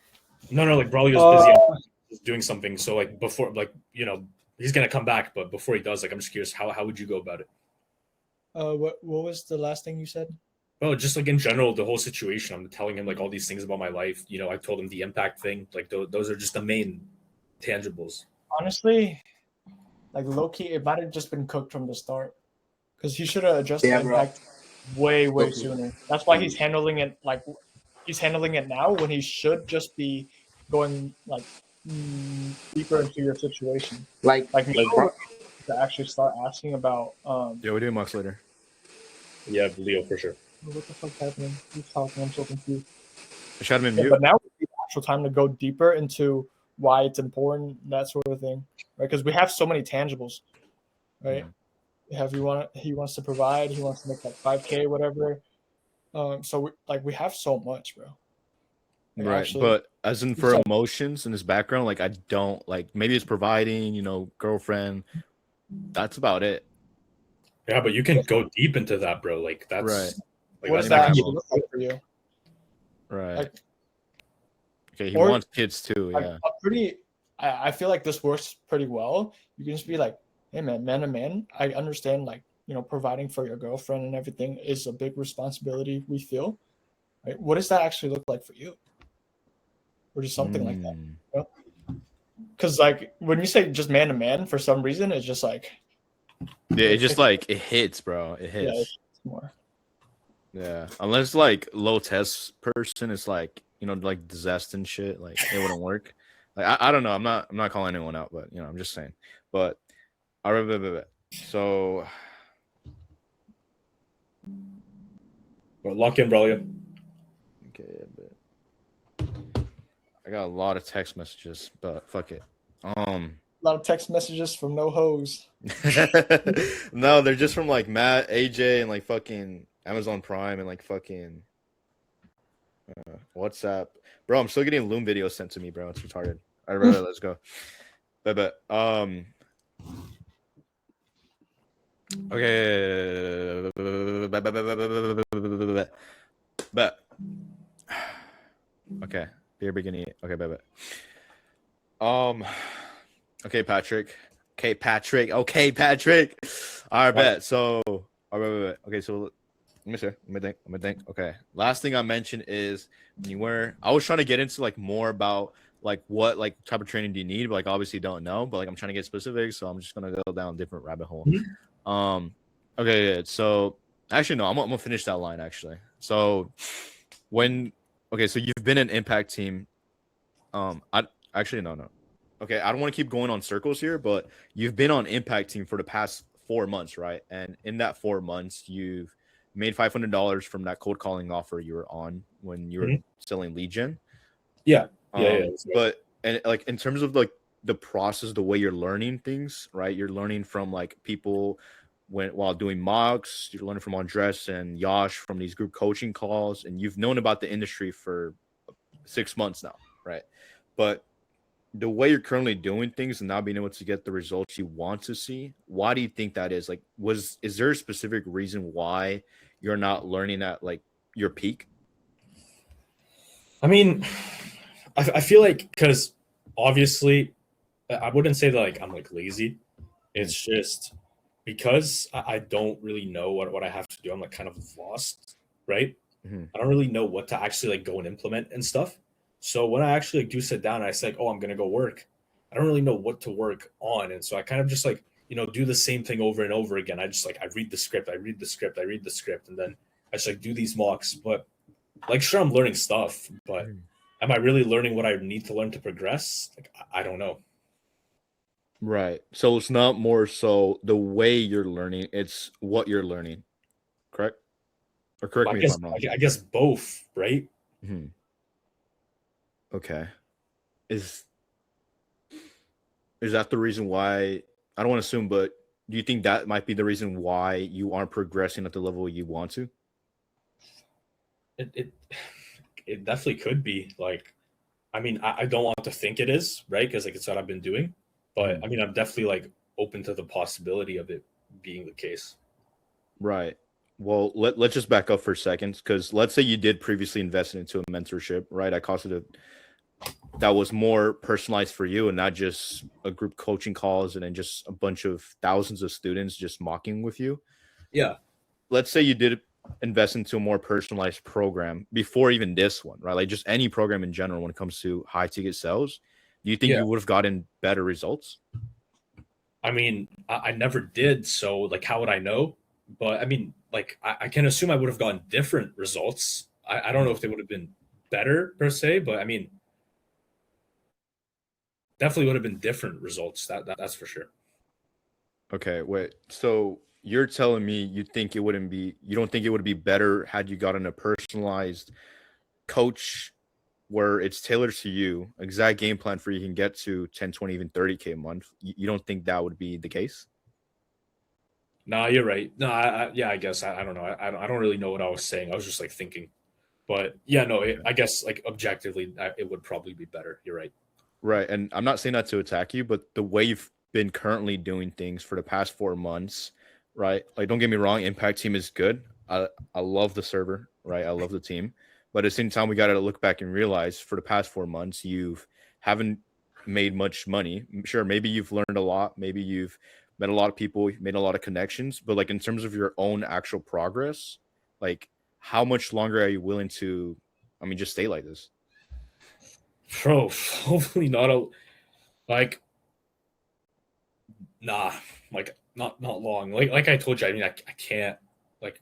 [SPEAKER 3] No, like Braulio's busy. He's doing something. So like before, like he's gonna come back, but before he does, like I'm just curious, how would you go about it?
[SPEAKER 2] What was the last thing you said?
[SPEAKER 3] Well, just like in general, the whole situation. I'm telling him like all these things about my life. I told him the impact thing. Like those are just the main tangibles.
[SPEAKER 2] Honestly, like low key, it might have just been cooked from the start because he should have adjusted
[SPEAKER 5] Yeah,
[SPEAKER 2] the
[SPEAKER 5] bro.
[SPEAKER 2] impact way
[SPEAKER 5] Okay.
[SPEAKER 2] sooner. That's why he's handling it like he's handling it now when he should just be going like deeper into your situation.
[SPEAKER 5] Like
[SPEAKER 2] Like
[SPEAKER 5] bro,
[SPEAKER 2] to actually start asking about
[SPEAKER 1] Yeah, we're doing much later.
[SPEAKER 3] Yeah, Leo for sure.
[SPEAKER 2] what the fuck's happening? Who's talking? I'm so confused.
[SPEAKER 1] I should have been
[SPEAKER 2] Yeah,
[SPEAKER 1] mute.
[SPEAKER 2] but now would be the actual time to go deeper into why it's important, that sort of thing, right? Because we have so many tangibles, right? He wants to provide, he wants to make like 5K, whatever. So we have so much, bro. Like,
[SPEAKER 1] Right,
[SPEAKER 2] actually,
[SPEAKER 1] but as in for
[SPEAKER 2] so-
[SPEAKER 1] emotions in his background, like I don't like. Maybe it's providing, girlfriend. That's about it.
[SPEAKER 3] Yeah, but you can go deep into that, bro. Like that's
[SPEAKER 1] Right.
[SPEAKER 3] like
[SPEAKER 2] what
[SPEAKER 3] that's
[SPEAKER 2] does that
[SPEAKER 3] not
[SPEAKER 2] actually look like for you?
[SPEAKER 1] Right.
[SPEAKER 2] Like,
[SPEAKER 1] Okay, he
[SPEAKER 2] or-
[SPEAKER 1] wants kids too.
[SPEAKER 2] like,
[SPEAKER 1] Yeah.
[SPEAKER 2] I feel like this works pretty well. You can just be like, hey man to man, I understand like, providing for your girlfriend and everything is a big responsibility we feel. Right? What does that actually look like for you? Or just something like that. Because like when you say just man to man, for some reason it's just like
[SPEAKER 1] Yeah, it just like it hits, bro. It
[SPEAKER 2] yeah,
[SPEAKER 1] hits.
[SPEAKER 2] it's more.
[SPEAKER 1] Yeah. Unless like low test person is like, like disaster and shit, like it wouldn't work. Like I don't know. I'm not calling anyone out, but I'm just saying. But all right. So
[SPEAKER 3] Bro, lock in, Braulio.
[SPEAKER 1] okay, but I got a lot of text messages, but fuck it.
[SPEAKER 2] lot of text messages from no hoes.
[SPEAKER 1] No, they're just from like Matt, AJ, and like fucking Amazon Prime and like fucking WhatsApp. Bro, I'm still getting Loom videos sent to me, bro. It's retarded. All right, let's go. Bet. Okay. Bet. Okay. Beer beginning. Okay, bet. Okay, Patrick. Okay, Patrick. All right, bet. So, all right. Okay, so let me see. Let me think. Okay. Last thing I mentioned is I was trying to get into like more about like what like type of training do you need, but like obviously don't know, but like I'm trying to get specific, so I'm just gonna go down a different rabbit hole. Okay, so actually no, I'm gonna finish that line actually. So so you've been an impact team. I actually no. Okay, I don't want to keep going on circles here, but you've been on impact team for the past 4 months, right? And in that 4 months, you've made $500 from that cold calling offer you were on when you were selling lead gen.
[SPEAKER 3] Yeah.
[SPEAKER 1] But and like in terms of like the process, the way you're learning things, right? You're learning from like people while doing mocks, you're learning from Andres and Yash from these group coaching calls, and you've known about the industry for 6 months now, right? But the way you're currently doing things and not being able to get the results you want to see, why do you think that is? Like, is there a specific reason why you're not learning at like your peak?
[SPEAKER 3] I mean, I feel like because obviously I wouldn't say that like I'm like lazy. It's just because I don't really know what I have to do. I'm like kind of lost, right? I don't really know what to actually like go and implement and stuff. So when I actually like, do sit down and I say, like, oh, I'm gonna go work, I don't really know what to work on, and so I kind of just like do the same thing over and over again. I just like I read the script, and then I just like do these mocks. But like, sure, I'm learning stuff, but am I really learning what I need to learn to progress? Like, I don't know.
[SPEAKER 1] Right. So it's not more so the way you're learning, it's what you're learning. Correct? Or correct
[SPEAKER 3] I
[SPEAKER 1] me if
[SPEAKER 3] guess
[SPEAKER 1] I'm wrong.
[SPEAKER 3] I guess both, right?
[SPEAKER 1] Okay. Is that the reason why? I don't want to assume, but do you think that might be the reason why you aren't progressing at the level you want to?
[SPEAKER 3] It it definitely could be. Like, I mean, I don't want to think it is, right? Because like it's what I've been doing. But I mean, I'm definitely like open to the possibility of it being the case.
[SPEAKER 1] Right. Well, let's just back up for a second, because let's say you did previously invest into a mentorship, right? I costed it that was more personalized for you and not just a group coaching calls and then just a bunch of thousands of students just mocking with you.
[SPEAKER 3] Yeah.
[SPEAKER 1] Let's say you did invest into a more personalized program before even this one, right? Like just any program in general when it comes to high ticket sales. Do you think
[SPEAKER 3] Yeah.
[SPEAKER 1] you would have gotten better results?
[SPEAKER 3] I mean, I never did, so like, how would I know? But I mean, like, I can assume I would have gotten different results. I don't know if they would have been better per se, but I mean, definitely would have been different results. That's for sure.
[SPEAKER 1] Okay, wait. So you're telling me you don't think it would be better had you gotten a personalized coach where it's tailored to you, exact game plan for you can get to 10, 20, even 30K a month. You don't think that would be the case?
[SPEAKER 3] No, you're right. No, yeah, I guess I don't know. I don't really know what I was saying. I was just like thinking, but yeah, no, I guess like objectively, it would probably be better. You're right.
[SPEAKER 1] Right. And I'm not saying that to attack you, but the way you've been currently doing things for the past 4 months, right? Like, don't get me wrong, Impact Team is good. I love the server, right? I love the team. But at the same time, we got to look back and realize for the past 4 months, haven't made much money. Sure, maybe you've learned a lot. Maybe you've met a lot of people, you've made a lot of connections. But like in terms of your own actual progress, like how much longer are you willing to, just stay like this?
[SPEAKER 3] Bro, hopefully not like nah, like not long. Like I told you, I mean, I can't like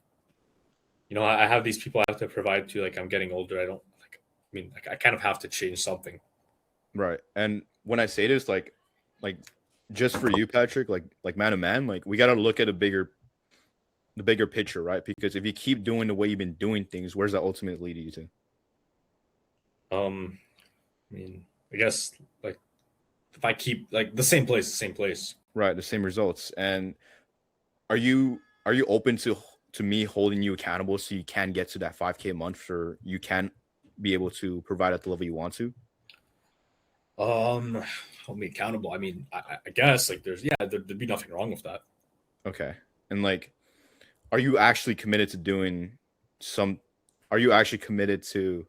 [SPEAKER 3] I have these people I have to provide to. Like I'm getting older. I don't like. I mean, like I kind of have to change something.
[SPEAKER 1] Right. And when I say this, like just for you, Patrick, like man to man, like we got to look at the bigger picture, right? Because if you keep doing the way you've been doing things, where's that ultimately lead you to?
[SPEAKER 3] I mean, I guess like if I keep like the same place.
[SPEAKER 1] Right, the same results. And are you open to me holding you accountable so you can get to that 5K a month, or you can be able to provide at the level you want to?
[SPEAKER 3] Hold me accountable. I mean, I guess like there'd be nothing wrong with that.
[SPEAKER 1] Okay. And like, are you actually committed to doing some? Are you actually committed to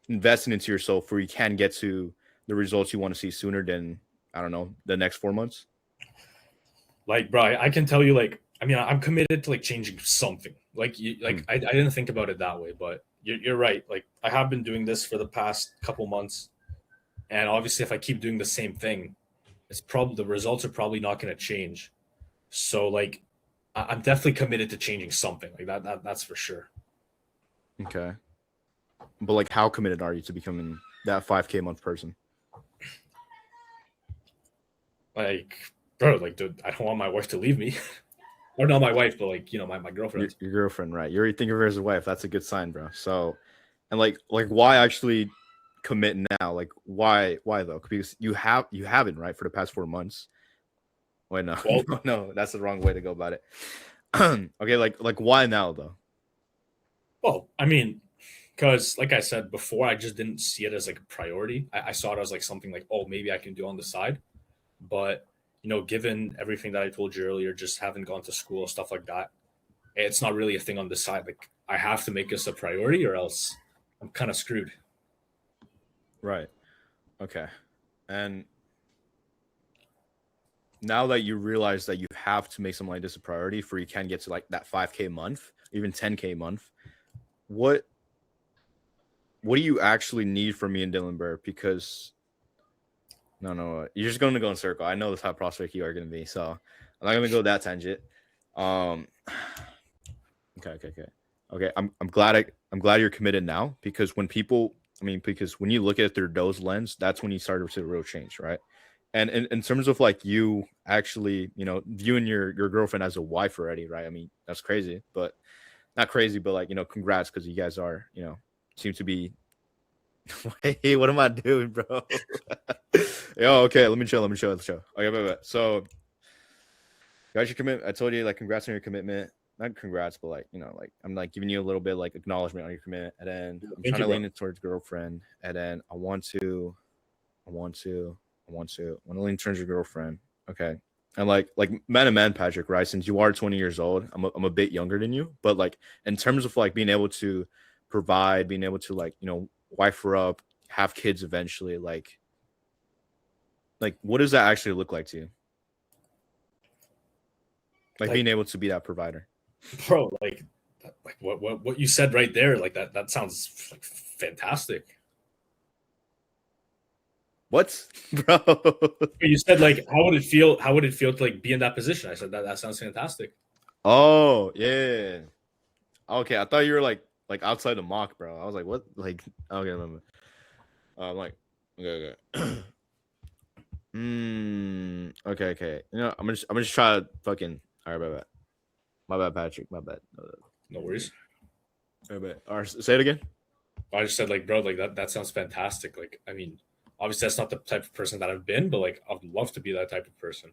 [SPEAKER 1] investing into yourself where you can get to the results you want to see sooner than, I don't know, the next 4 months?
[SPEAKER 3] Like, bro, I can tell you, like, I mean, I'm committed to like changing something. Like,
[SPEAKER 1] Hmm.
[SPEAKER 3] I didn't think about it that way, but you're right. Like, I have been doing this for the past couple months, and obviously, if I keep doing the same thing, it's probably the results are probably not going to change. So, like, I'm definitely committed to changing something like that's for sure.
[SPEAKER 1] Okay. But like, how committed are you to becoming that 5K a month person?
[SPEAKER 3] Like, bro, like, dude, I don't want my wife to leave me, or not my wife, but like, my girlfriend.
[SPEAKER 1] Your girlfriend, right? You already think of her as a wife. That's a good sign, bro. So, and like why actually commit now? Like why though? Because you haven't, right, for the past 4 months. Wait, no,
[SPEAKER 3] Well,
[SPEAKER 1] no, that's the wrong way to go about it. Okay, like why now though?
[SPEAKER 3] well, I mean, because like I said before, I just didn't see it as like a priority. I saw it as like something like, oh, maybe I can do on the side. But given everything that I told you earlier, just haven't gone to school, stuff like that, it's not really a thing on the side. Like I have to make this a priority, or else I'm kind of screwed.
[SPEAKER 1] Right. Okay. And now that you realize that you have to make something like this a priority for you can get to like that 5K a month, even 10K a month, what what do you actually need from me and Dylan Burr? Because no, you're just going to go in circle. I know the type of prospect you are going to be, so I'm not going to go that tangent. Um, okay. I'm glad you're committed now, because because when you look at it through those lens, that's when you start to see real change, right? And in terms of like you actually, viewing your girlfriend as a wife already, right? I mean, that's crazy, but not crazy, but like, congrats, because you guys are, seem to be. Hey, what am I doing, bro? Yo, okay, let me show. Okay, wait. So, guys, your commitment. I told you, like, congrats on your commitment. Not congrats, but like, like I'm like giving you a little bit like acknowledgement on your commitment, and then I'm
[SPEAKER 3] Thank
[SPEAKER 1] trying
[SPEAKER 3] you,
[SPEAKER 1] to
[SPEAKER 3] bro.
[SPEAKER 1] lean it towards girlfriend, and then I want to, I want to lean towards your girlfriend. Okay, and like man to man, Patrick, right? Since you are 20 years old, I'm a bit younger than you, but like in terms of like being able to provide, being able to like wife her up, have kids eventually, like what does that actually look like to you? Like being
[SPEAKER 3] Like,
[SPEAKER 1] able to be that provider.
[SPEAKER 3] bro, like what you said right there, like that sounds like fantastic.
[SPEAKER 1] What, bro?
[SPEAKER 3] You said like how would it feel? How would it feel to like be in that position? I said that sounds fantastic.
[SPEAKER 1] Oh yeah. Okay, I thought you were like outside the mock, bro. I was like, what? Like, okay, remember. I'm like, okay. Okay. I'm just try to fucking. All right, my bad, Patrick. My bad.
[SPEAKER 3] No worries.
[SPEAKER 1] My bad. All right, say it again.
[SPEAKER 3] I just said like, bro, like that sounds fantastic. Like, I mean, obviously that's not the type of person that I've been, but like I'd love to be that type of person.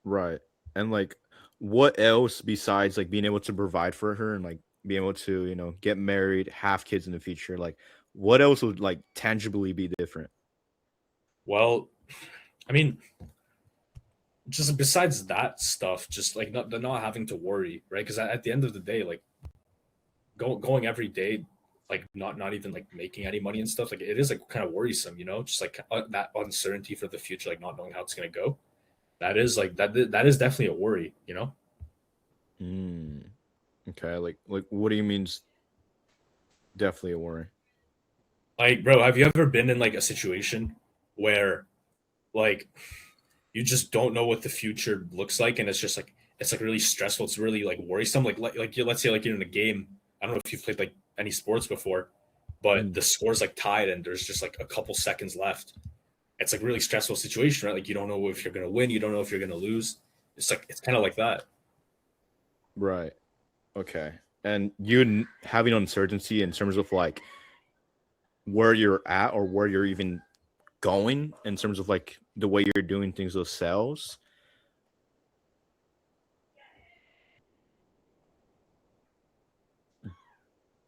[SPEAKER 1] Right. And like, what else besides like being able to provide for her and like being able to get married, have kids in the future? Like, what else would like tangibly be different?
[SPEAKER 3] Well, I mean, just besides that stuff, just like not having to worry, right? Because at the end of the day, like going every day, like not even like making any money and stuff, like it is like kind of worrisome, just like that uncertainty for the future, like not knowing how it's gonna go. That is like that is definitely a worry.
[SPEAKER 1] Hmm. Okay. Like, what do you mean? Definitely a worry.
[SPEAKER 3] Like, bro, have you ever been in like a situation where like you just don't know what the future looks like, and it's like really stressful. It's really like worrisome. Let's say like you're in a game. I don't know if you've played like any sports before, but
[SPEAKER 1] Mm.
[SPEAKER 3] the score's like tied and there's just like a couple seconds left. It's like really stressful situation, right? Like you don't know if you're gonna win, you don't know if you're gonna lose. It's kind of like that.
[SPEAKER 1] Right. Okay. And you having uncertainty in terms of like where you're at or where you're even going in terms of like the way you're doing things with sales?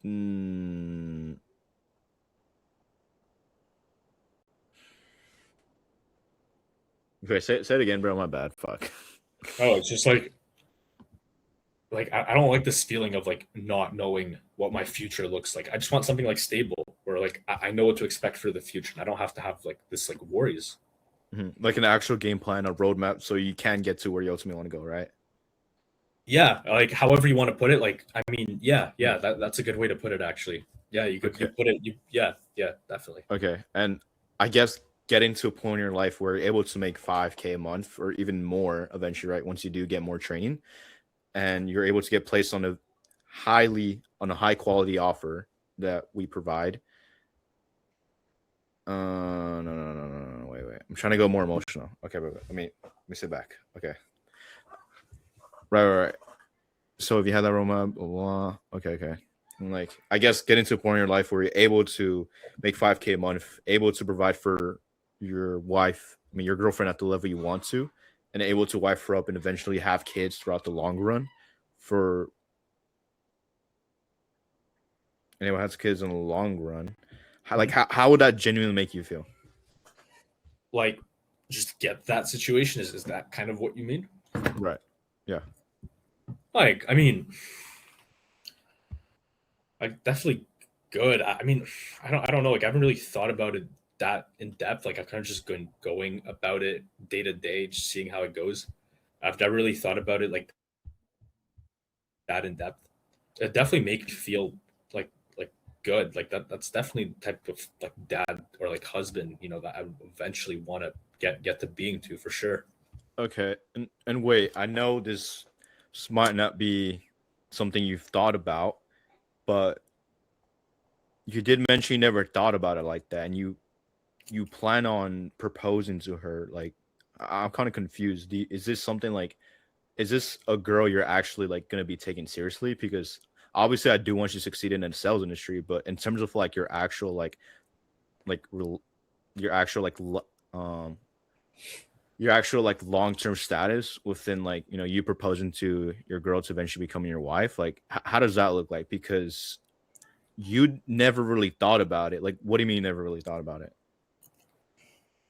[SPEAKER 1] Mm, okay, say it again, bro. My bad. Fuck.
[SPEAKER 3] Oh, it's just like I don't like this feeling of like not knowing what my future looks like. I just want something like stable, where like I know what to expect for the future. I don't have to have like this like worries.
[SPEAKER 1] Like an actual game plan, a roadmap, so you can get to where you ultimately want to go, right?
[SPEAKER 3] Yeah, like however you want to put it. Like I mean, yeah, that's a good way to put it actually. Yeah, you could
[SPEAKER 1] Okay.
[SPEAKER 3] put it. Yeah, definitely.
[SPEAKER 1] Okay, and I guess getting to a point in your life where you're able to make 5K a month or even more eventually, right? Once you do get more training, and you're able to get placed on a high quality offer that we provide. No, wait. I'm trying to go more emotional. Okay, wait. Let me sit back. Okay. Right. So if you had that roadmap, blah, blah. Okay. And like, I guess getting to a point in your life where you're able to make 5K a month, able to provide for your wife, your girlfriend at the level you want to, and able to wife her up and eventually have kids throughout the long run. For anyone has kids in the long run, how would that genuinely make you feel?
[SPEAKER 3] Like, just get that situation. Is that kind of what you mean?
[SPEAKER 1] Right. Yeah.
[SPEAKER 3] Like, I mean, like definitely good. I mean, I don't know. Like, I haven't really thought about it that in depth. Like, I've kind of just been going about it day to day, just seeing how it goes. I've never really thought about it like that in depth. It definitely make me feel like good. Like that's definitely the type of like dad or like husband, that I eventually want to get to being to for sure.
[SPEAKER 1] Okay. And wait, I know this might not be something you've thought about, but you did mention you never thought about it like that, and you plan on proposing to her. Like, I'm kind of confused. Is this something like, is this a girl you're actually like gonna be taking seriously? Because obviously, I do want you to succeed in the sales industry, but in terms of like your actual like real, your actual like um your actual like long-term status within like you proposing to your girl to eventually becoming your wife, like how does that look like? Because you never really thought about it. Like, what do you mean you never really thought about it?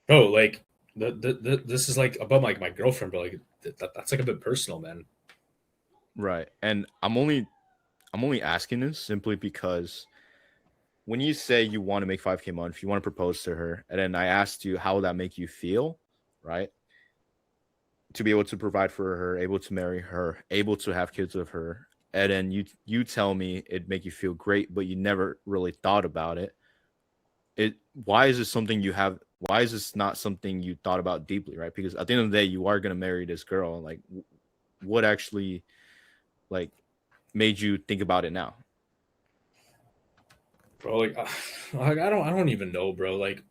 [SPEAKER 3] Oh, like this is like about like my girlfriend, but like that's like a bit personal, man.
[SPEAKER 1] Right. And I'm only asking this simply because when you say you want to make 5K a month, you want to propose to her, and then I asked you how would that make you feel, right? To be able to provide for her, able to marry her, able to have kids with her, and then you tell me it'd make you feel great, but you never really thought about it. Why is this something you have? Why is this not something you thought about deeply, right? Because at the end of the day, you are gonna marry this girl. Like, what actually like made you think about it now?
[SPEAKER 3] Bro, I don't even know, bro. Like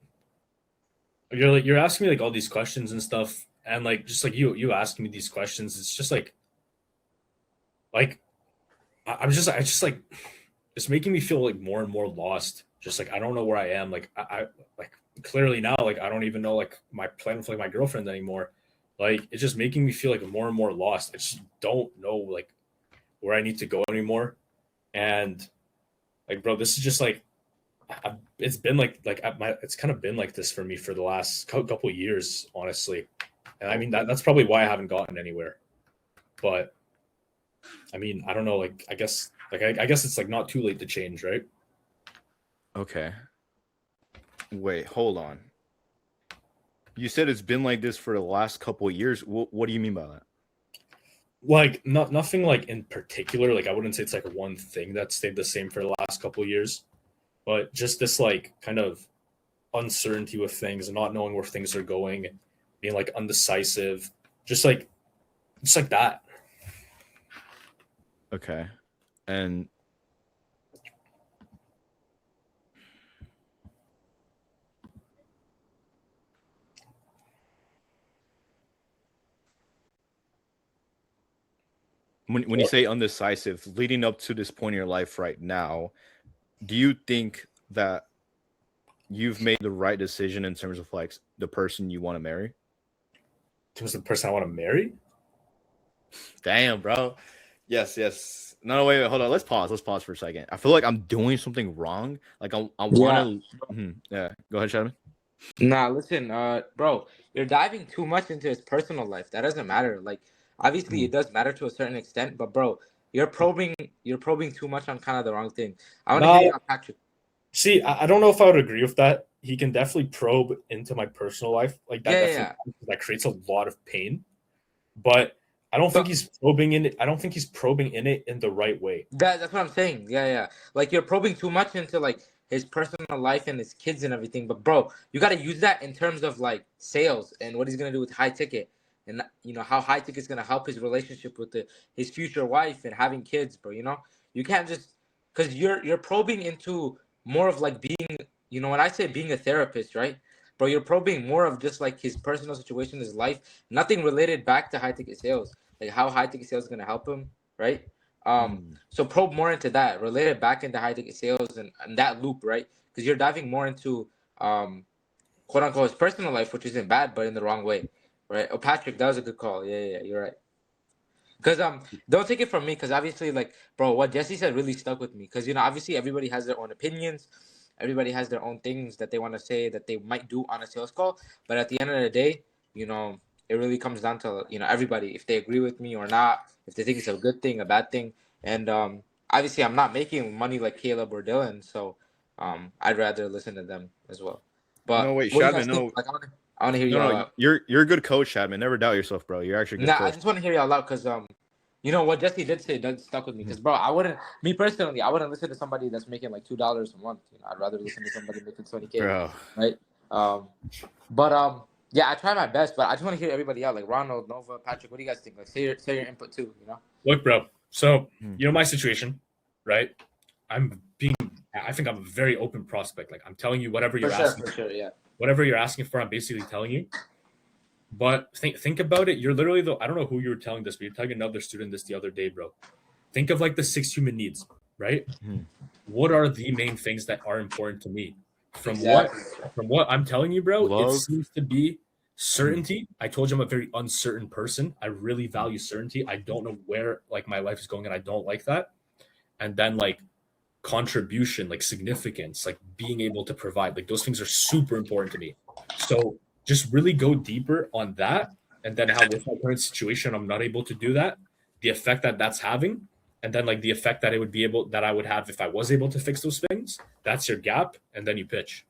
[SPEAKER 3] you're asking me like all these questions and stuff, and like just like you asking me these questions, it's just like I just like it's making me feel like more and more lost. Just like I don't know where I am. Like I like clearly now, like I don't even know like my plan with like my girlfriend anymore. Like it's just making me feel like more and more lost. I just don't know like where I need to go anymore. And like, bro, this is just like it's been it's kind of been like this for me for the last couple of years, honestly. And I mean that's probably why I haven't gotten anywhere. But I mean, I don't know. Like I guess it's like not too late to change, right?
[SPEAKER 1] Okay. Wait, hold on. You said it's been like this for the last couple of years. What do you mean by that?
[SPEAKER 3] Like nothing like in particular. Like I wouldn't say it's like one thing that stayed the same for the last couple of years, but just this like kind of uncertainty with things and not knowing where things are going, being like undecisive, just like just like that.
[SPEAKER 1] Okay. And when you say undecisive, leading up to this point in your life right now, do you think that you've made the right decision in terms of like the person you want to marry?
[SPEAKER 3] Who's the person I want to marry?
[SPEAKER 1] Damn, bro. Yes, yes. No, wait, hold on. Let's pause. Let's pause for a second. I feel like I'm doing something wrong. Like I want to. Yeah. Go ahead, Shannon.
[SPEAKER 4] Nah, listen, bro, you're diving too much into his personal life. That doesn't matter. Like, obviously, it does matter to a certain extent, but bro, you're probing too much on kind of the wrong thing. I want to hear you
[SPEAKER 3] No,
[SPEAKER 4] on Patrick.
[SPEAKER 3] see, I don't know if I would agree with that. He can definitely probe into my personal life. Like that
[SPEAKER 4] Yeah,
[SPEAKER 3] definitely that creates a lot of pain. But I don't think he's probing in it. I don't think he's probing in it in the right way.
[SPEAKER 4] That's what I'm saying. Yeah. Like you're probing too much into like his personal life and his kids and everything. But bro, you gotta use that in terms of like sales and what he's gonna do with high ticket, and how high ticket is gonna help his relationship with his future wife and having kids, bro. You can't just because you're probing into more of like being. When I say being a therapist, right? Bro, you're probing more of just like his personal situation, his life, nothing related back to high ticket sales, like how high ticket sales is gonna help him, right? So probe more into that, relate it back into high ticket sales and that loop, right? Because you're diving more into quote unquote his personal life, which isn't bad, but in the wrong way, right? Oh, Patrick, that was a good call. Yeah, you're right. Because don't take it from me, because obviously, like, bro, what Jesse said really stuck with me. Because obviously, everybody has their own opinions, everybody has their own things that they want to say that they might do on a sales call. But at the end of the day, it really comes down to everybody if they agree with me or not, if they think it's a good thing, a bad thing, and obviously, I'm not making money like Caleb or Dylan, so I'd rather listen to them as well.
[SPEAKER 1] No,
[SPEAKER 4] But
[SPEAKER 1] wait,
[SPEAKER 4] what do you guys
[SPEAKER 1] Shadman.
[SPEAKER 4] think?
[SPEAKER 1] No,
[SPEAKER 4] Like, I want to hear
[SPEAKER 1] no,
[SPEAKER 4] y'all
[SPEAKER 1] no.
[SPEAKER 4] out.
[SPEAKER 1] You're a good coach, Shadman. Never doubt yourself, bro. You're actually a good
[SPEAKER 4] Nah, I
[SPEAKER 1] coach.
[SPEAKER 4] just want to hear y'all out because what Jesse did say that stuck with me. Because bro, me personally, I wouldn't listen to somebody that's making like $2 a month. I'd rather listen to somebody making 20K,
[SPEAKER 1] Bro.
[SPEAKER 4] right? But yeah, I try my best, but I just want to hear everybody out. Like Ronald, Nova, Patrick, what do you guys think? Like, say your input too.
[SPEAKER 3] Look, bro. So my situation, right? I think I'm a very open prospect. Like I'm telling you whatever you're asking.
[SPEAKER 4] For sure, yeah.
[SPEAKER 3] Whatever you're asking for, I'm basically telling you. But think about it. You're literally I don't know who you were telling this, but you're telling another student this the other day, bro. Think of like the 6 human needs, right? What are the main things that are important to me? From what I'm telling you, bro,
[SPEAKER 1] Love.
[SPEAKER 3] it seems to be certainty. I told you I'm a very uncertain person. I really value certainty. I don't know where like my life is going, and I don't like that. And then like contribution, like significance, like being able to provide, like those things are super important to me. So just really go deeper on that, and then how with my current situation I'm not able to do that, the effect that that's having, and then like the effect that I would have if I was able to fix those things. That's your gap, and then you pitch.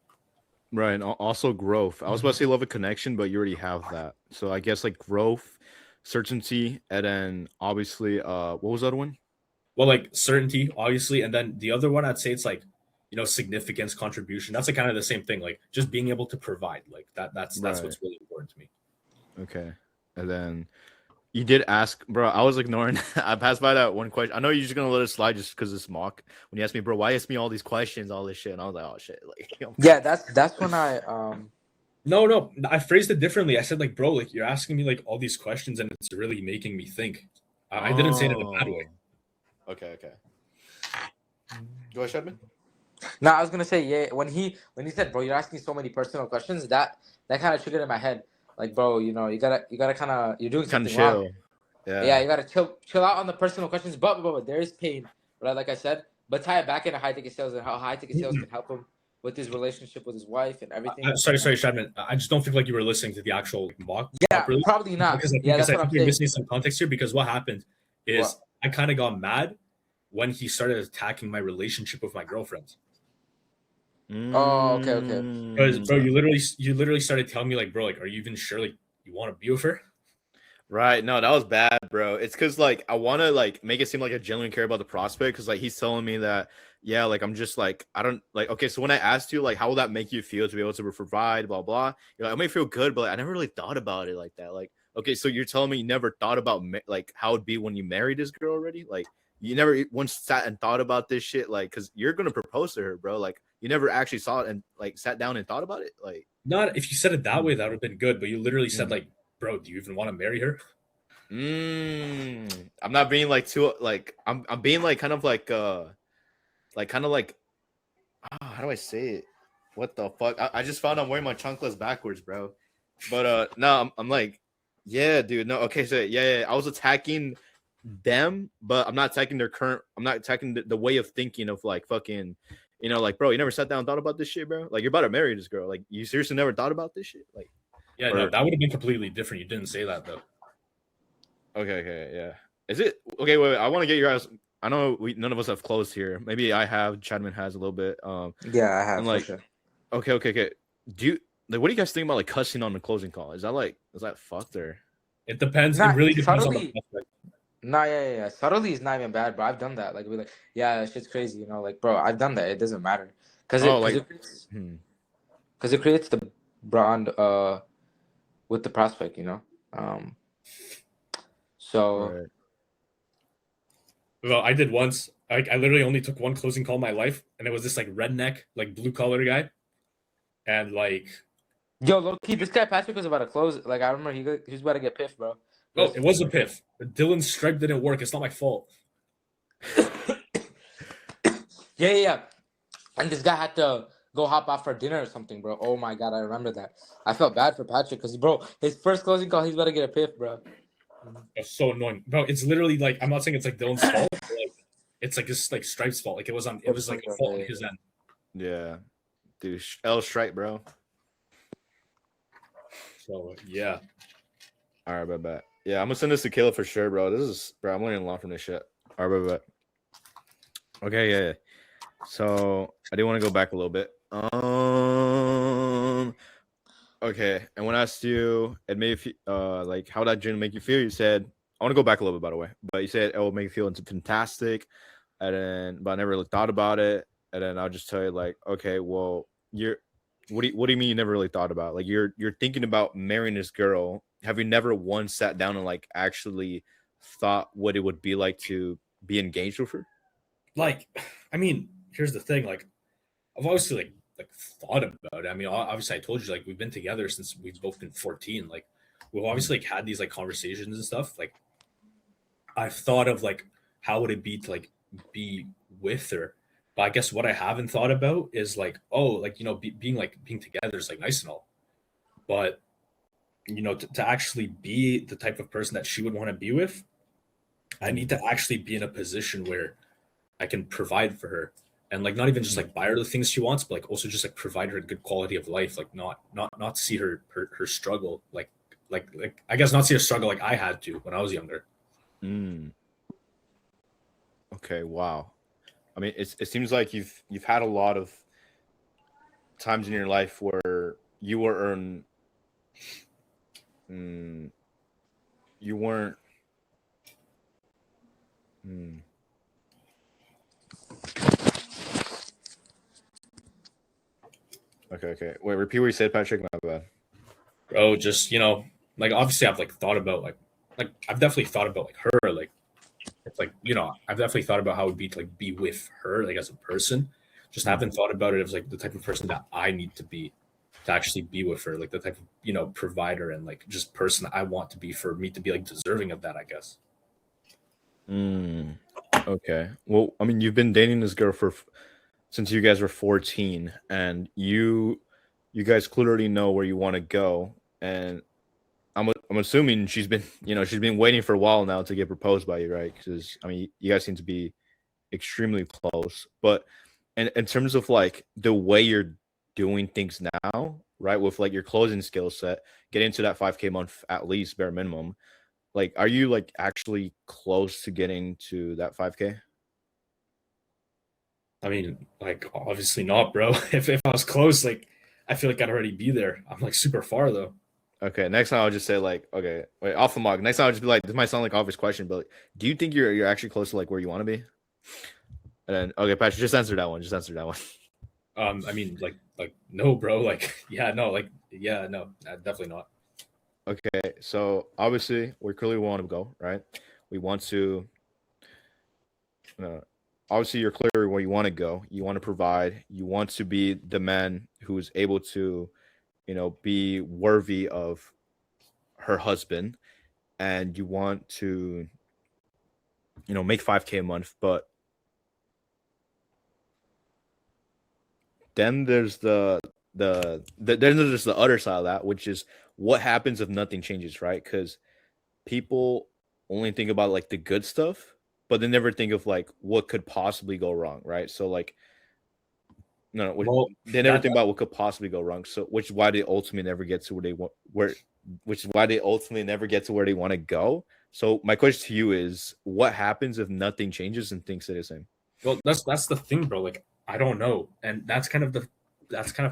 [SPEAKER 1] Right, and also growth. I was about to say love a connection, but you already have that. So I guess like growth, certainty, and then obviously, what was the other one?
[SPEAKER 3] Well, like certainty, obviously, and then the other one I'd say it's like significance, contribution. That's like kind of the same thing. Like just being able to provide, like that's
[SPEAKER 1] Right.
[SPEAKER 3] what's really important to me.
[SPEAKER 1] Okay, and then you did ask, bro. I was ignoring. I passed by that one question. I know you're just gonna let it slide just because it's mock. When you asked me, bro, why you ask me all these questions, all this shit, and I was like, oh shit, like.
[SPEAKER 4] Yeah, that's when I
[SPEAKER 3] No, I phrased it differently. I said like, bro, like you're asking me like all these questions, and it's really making me think. I didn't say it in a bad way.
[SPEAKER 1] Okay. Go ahead, Shadman.
[SPEAKER 4] No, I was gonna say yeah. When he said, "Bro, you're asking so many personal questions," that kind of triggered in my head. Like, bro, you gotta kind of you're doing
[SPEAKER 1] Kind
[SPEAKER 4] something
[SPEAKER 1] of chill.
[SPEAKER 4] wrong.
[SPEAKER 1] Yeah.
[SPEAKER 4] Yeah, you gotta chill out on the personal questions. But there is pain, right? Like I said, but tie it back into high ticket sales and how high ticket sales can help him with his relationship with his wife and everything.
[SPEAKER 3] Sorry, Shadman. I just don't think like you were listening to the actual mock.
[SPEAKER 4] Yeah,
[SPEAKER 3] properly.
[SPEAKER 4] probably not.
[SPEAKER 3] Because
[SPEAKER 4] Yeah, that's
[SPEAKER 3] I
[SPEAKER 4] what I'm
[SPEAKER 3] think you're
[SPEAKER 4] saying.
[SPEAKER 3] missing some context here. Because what happened is
[SPEAKER 4] What?
[SPEAKER 3] I kind of got mad when he started attacking my relationship with my girlfriend.
[SPEAKER 4] Oh, okay.
[SPEAKER 3] Because bro, you literally started telling me like, bro, like, are you even sure like you want to be with her?
[SPEAKER 1] Right. No, that was bad, bro. It's because like I want to like make it seem like I genuinely care about the prospect. Because like he's telling me that, yeah, like I'm just like I don't like. Okay, so when I asked you like how will that make you feel to be able to provide, blah blah. You're like, I may feel good, but like, I never really thought about it like that. Like, okay, so you're telling me you never thought about like how it'd be when you married this girl already? Like you never once sat and thought about this shit? Like, because you're gonna propose to her, bro. Like you never actually saw it and like sat down and thought about it. Like,
[SPEAKER 3] Not if you said it that way, that would have been good. But you literally said like, bro, do you even want to marry her?
[SPEAKER 1] I'm not being like too like I'm being like kind of like how do I say it What the fuck? I just found I'm wearing my chanclas backwards, bro. But no, I'm like, yeah, dude. No, okay, so yeah, I was attacking them, but I'm not attacking their current. I'm not attacking the way of thinking of like fucking, like, bro, you never sat down and thought about this shit, bro. Like, you're about to marry this girl. Like, you seriously never thought about this shit, like.
[SPEAKER 3] Yeah, no, that would have been completely different. You didn't say that though.
[SPEAKER 1] Okay, yeah. Is it okay? Wait. I want to get your guys. I know none of us have closed here. Maybe I have. Chadman has a little bit.
[SPEAKER 5] Yeah, I have
[SPEAKER 1] and like,
[SPEAKER 5] for sure.
[SPEAKER 1] okay. Do you like? What do you guys think about like cussing on the closing call? Is that fucked or?
[SPEAKER 3] It depends.
[SPEAKER 5] Nah,
[SPEAKER 3] it really depends on the
[SPEAKER 5] subtly-
[SPEAKER 3] prospect.
[SPEAKER 5] Nah, yeah. Subtly is not even bad, bro. I've done that. Like, be like, yeah, that shit's crazy, like, bro, I've done that. It doesn't matter, cause it creates the bond with the prospect, So
[SPEAKER 1] Right.
[SPEAKER 3] Well, I did once. I literally only took one closing call in my life, and it was this like redneck, like blue collar guy, and like,
[SPEAKER 5] yo, low key, this guy Patrick was about to close. Like, I remember he was about to get piffed, bro.
[SPEAKER 3] oh, it was a piff. Dylan's stripe didn't work. It's not my fault.
[SPEAKER 5] Yeah. And this guy had to go hop off for dinner or something, bro. Oh my god, I remember that. I felt bad for Patrick because, bro, his first closing call, he's about to get a piff, bro.
[SPEAKER 3] It's so annoying, bro. It's literally like, I'm not saying it's like Dylan's fault, but like it's like this like Stripe's fault. Like it was like a fault on his end.
[SPEAKER 1] Yeah, dude. L Stripe, bro.
[SPEAKER 3] So yeah.
[SPEAKER 1] All right, bet. Yeah, I'm gonna send this to Caleb for sure, bro. Bro. I'm learning a lot from this shit. All right, bet. Okay, yeah. So I do want to go back a little bit. Okay, and when I asked you, it made you like how that gym make you feel, you said I want to go back a little bit, by the way, but you said it will make you feel fantastic, but I never really thought about it, and then I'll just tell you like, okay, well, what do you mean you never really thought about? Like you're thinking about marrying this girl. Have you never once sat down and like actually thought what it would be like to be engaged with her?
[SPEAKER 3] Like, I mean, here's the thing. Like, I've obviously like thought about it. I mean, obviously, I told you like we've been together since we've both been 14. Like, we've obviously like had these like conversations and stuff. Like, I've thought of like how would it be to like be with her. But I guess what I haven't thought about is like, oh, like being together is like nice and all, but to actually be the type of person that she would want to be with, I need to actually be in a position where I can provide for her, and like not even just like buy her the things she wants, but like also just like provide her a good quality of life. Like not see her struggle. Like I guess not see her struggle like I had to when I was younger.
[SPEAKER 1] Okay, wow. I mean, it seems like you've had a lot of times in your life where you weren't. Okay. Wait, repeat what you said, Patrick. My bad.
[SPEAKER 3] Bro, just like obviously I've like thought about like I've definitely thought about like her. Like it's like I've definitely thought about how it would be to like be with her like as a person. Just haven't thought about it as like the type of person that I need to be to actually be with her, like the type of provider and like just person I want to be for me to be like deserving of that, I guess.
[SPEAKER 1] Okay. Well, I mean, you've been dating this girl since you guys were 14, and you guys clearly know where you want to go, and I'm assuming she's been waiting for a while now to get proposed by you, right? Because I mean, you guys seem to be extremely close. But in terms of like the way you're doing things now, right, with like your closing skill set, get into that 5K month at least, bare minimum. Like, are you like actually close to getting to that 5K?
[SPEAKER 3] I mean, like obviously not, bro. If I was close, like I feel like I'd already be there. I'm like super far though.
[SPEAKER 1] Okay, next time I'll just say like, okay, wait, off the mark. Next time I'll just be like, this might sound like an obvious question, but like, do you think you're actually close to like where you want to be? And then, okay, Patrick, just answer that one.
[SPEAKER 3] I mean, like no, bro. Like, yeah, no, definitely not.
[SPEAKER 1] Okay, so obviously we clearly want to go, right? We want to. Obviously, you're clear where you want to go. You want to provide. You want to be the man who is able to, be worthy of her husband, and you want to, make 5K a month. But then there's then there's the other side of that, which is what happens if nothing changes, right? Because people only think about like the good stuff, but they never think of like what could possibly go wrong, right? So like, no,
[SPEAKER 3] Well,
[SPEAKER 1] they never
[SPEAKER 3] that,
[SPEAKER 1] think about what could possibly go wrong. So which is why they ultimately never get to where they want which is why they ultimately never get to where they want to go. So my question to you is, what happens if nothing changes and things stay the same?
[SPEAKER 3] well, that's the thing, bro. Like, I don't know, and that's kind of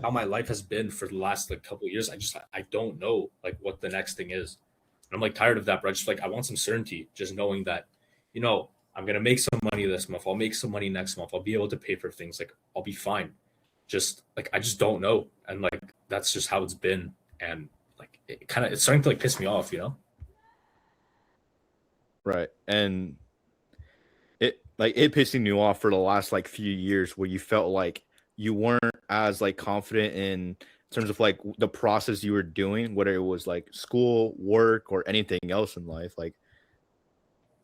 [SPEAKER 3] how my life has been for the last like couple of years. I don't know like what the next thing is. And I'm like tired of that, bro. Just like I want some certainty, just knowing that, I'm gonna make some money this month. I'll make some money next month. I'll be able to pay for things. Like I'll be fine. Just like I just don't know, and like that's just how it's been, and like it's starting to like piss me off.
[SPEAKER 1] Right. And it pissing you off for the last like few years where you felt like you weren't as like confident in terms of like the process you were doing, whether it was like school, work, or anything else in life. Like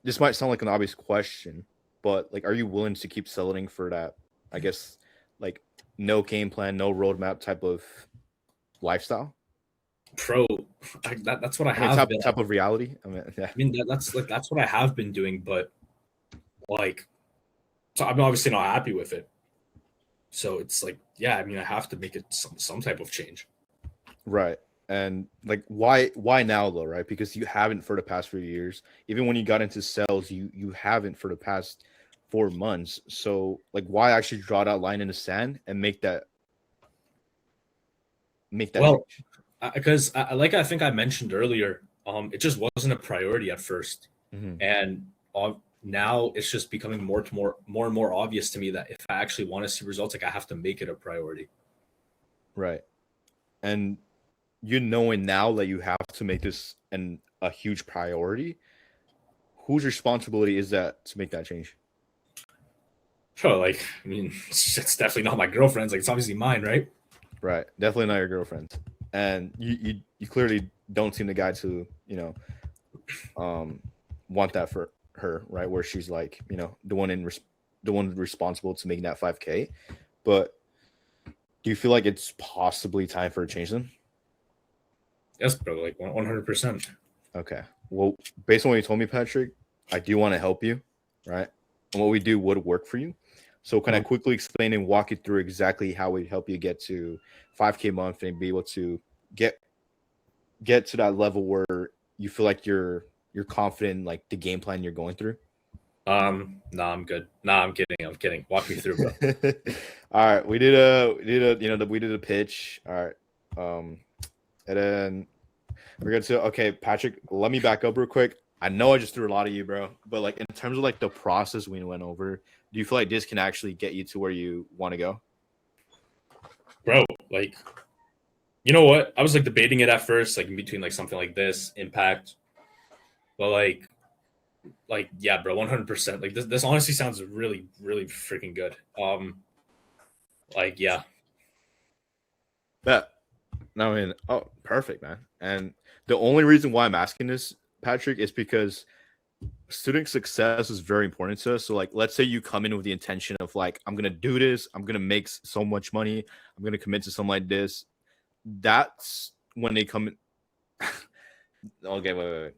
[SPEAKER 1] this might sound like an obvious question, but like are you willing to keep settling for that, I guess, like no game plan, no roadmap type of lifestyle?
[SPEAKER 3] Bro, that's what I
[SPEAKER 1] I mean,
[SPEAKER 3] have been.
[SPEAKER 1] type of reality. I mean, yeah.
[SPEAKER 3] I mean, that's what I have been doing, but like, so I'm obviously not happy with it. So it's like, yeah, I mean, I have to make it some type of change.
[SPEAKER 1] Right. And like why now though, right? Because you haven't for the past few years. Even when you got into sales, you haven't for the past 4 months. So like why actually draw that line in the sand and make that
[SPEAKER 3] Well,
[SPEAKER 1] change?
[SPEAKER 3] because like I think I mentioned earlier, it just wasn't a priority at first,
[SPEAKER 1] Mhm.
[SPEAKER 3] and now it's just becoming more and more obvious to me that if I actually want to see results, like I have to make it a priority.
[SPEAKER 1] Right. And you knowing now that you have to make this a huge priority, whose responsibility is that to make that change?
[SPEAKER 3] Sure, like I mean, it's definitely not my girlfriend's. Like it's obviously mine, right?
[SPEAKER 1] Right. Definitely not your girlfriend. And you clearly don't seem the guy to, want that for her, right? Where she's like, the one responsible to making that 5K. But do you feel like it's possibly time for a change then?
[SPEAKER 3] Yes, bro. Like 100%.
[SPEAKER 1] Okay. Well, based on what you told me, Patrick, I do want to help you, right? And what we do would work for you. So can I quickly explain and walk you through exactly how we help you get to 5K a month and be able to get to that level where you feel like you're confident in, like the game plan you're going through?
[SPEAKER 3] No, I'm good. Nah, I'm kidding. I'm kidding. Walk me through, bro.
[SPEAKER 1] All right, we did a pitch. All right, and then we're going to okay, Patrick. Let me back up real quick. I know I just threw a lot of you, bro, but like in terms of like the process we went over, do you feel like this can actually get you to where you want to go?
[SPEAKER 3] Bro, like, you know what? I was like debating it at first, like in between like something like this, impact, but like yeah, bro, 100%. Like this honestly sounds really, really freaking good. Like yeah,
[SPEAKER 1] Bet. No, I mean, oh, perfect, man. And the only reason why I'm asking this, Patrick, is because student success is very important to us. So, like, let's say you come in with the intention of like, I'm gonna do this, I'm gonna make so much money, I'm gonna commit to something like this. That's when they come in. Okay, wait.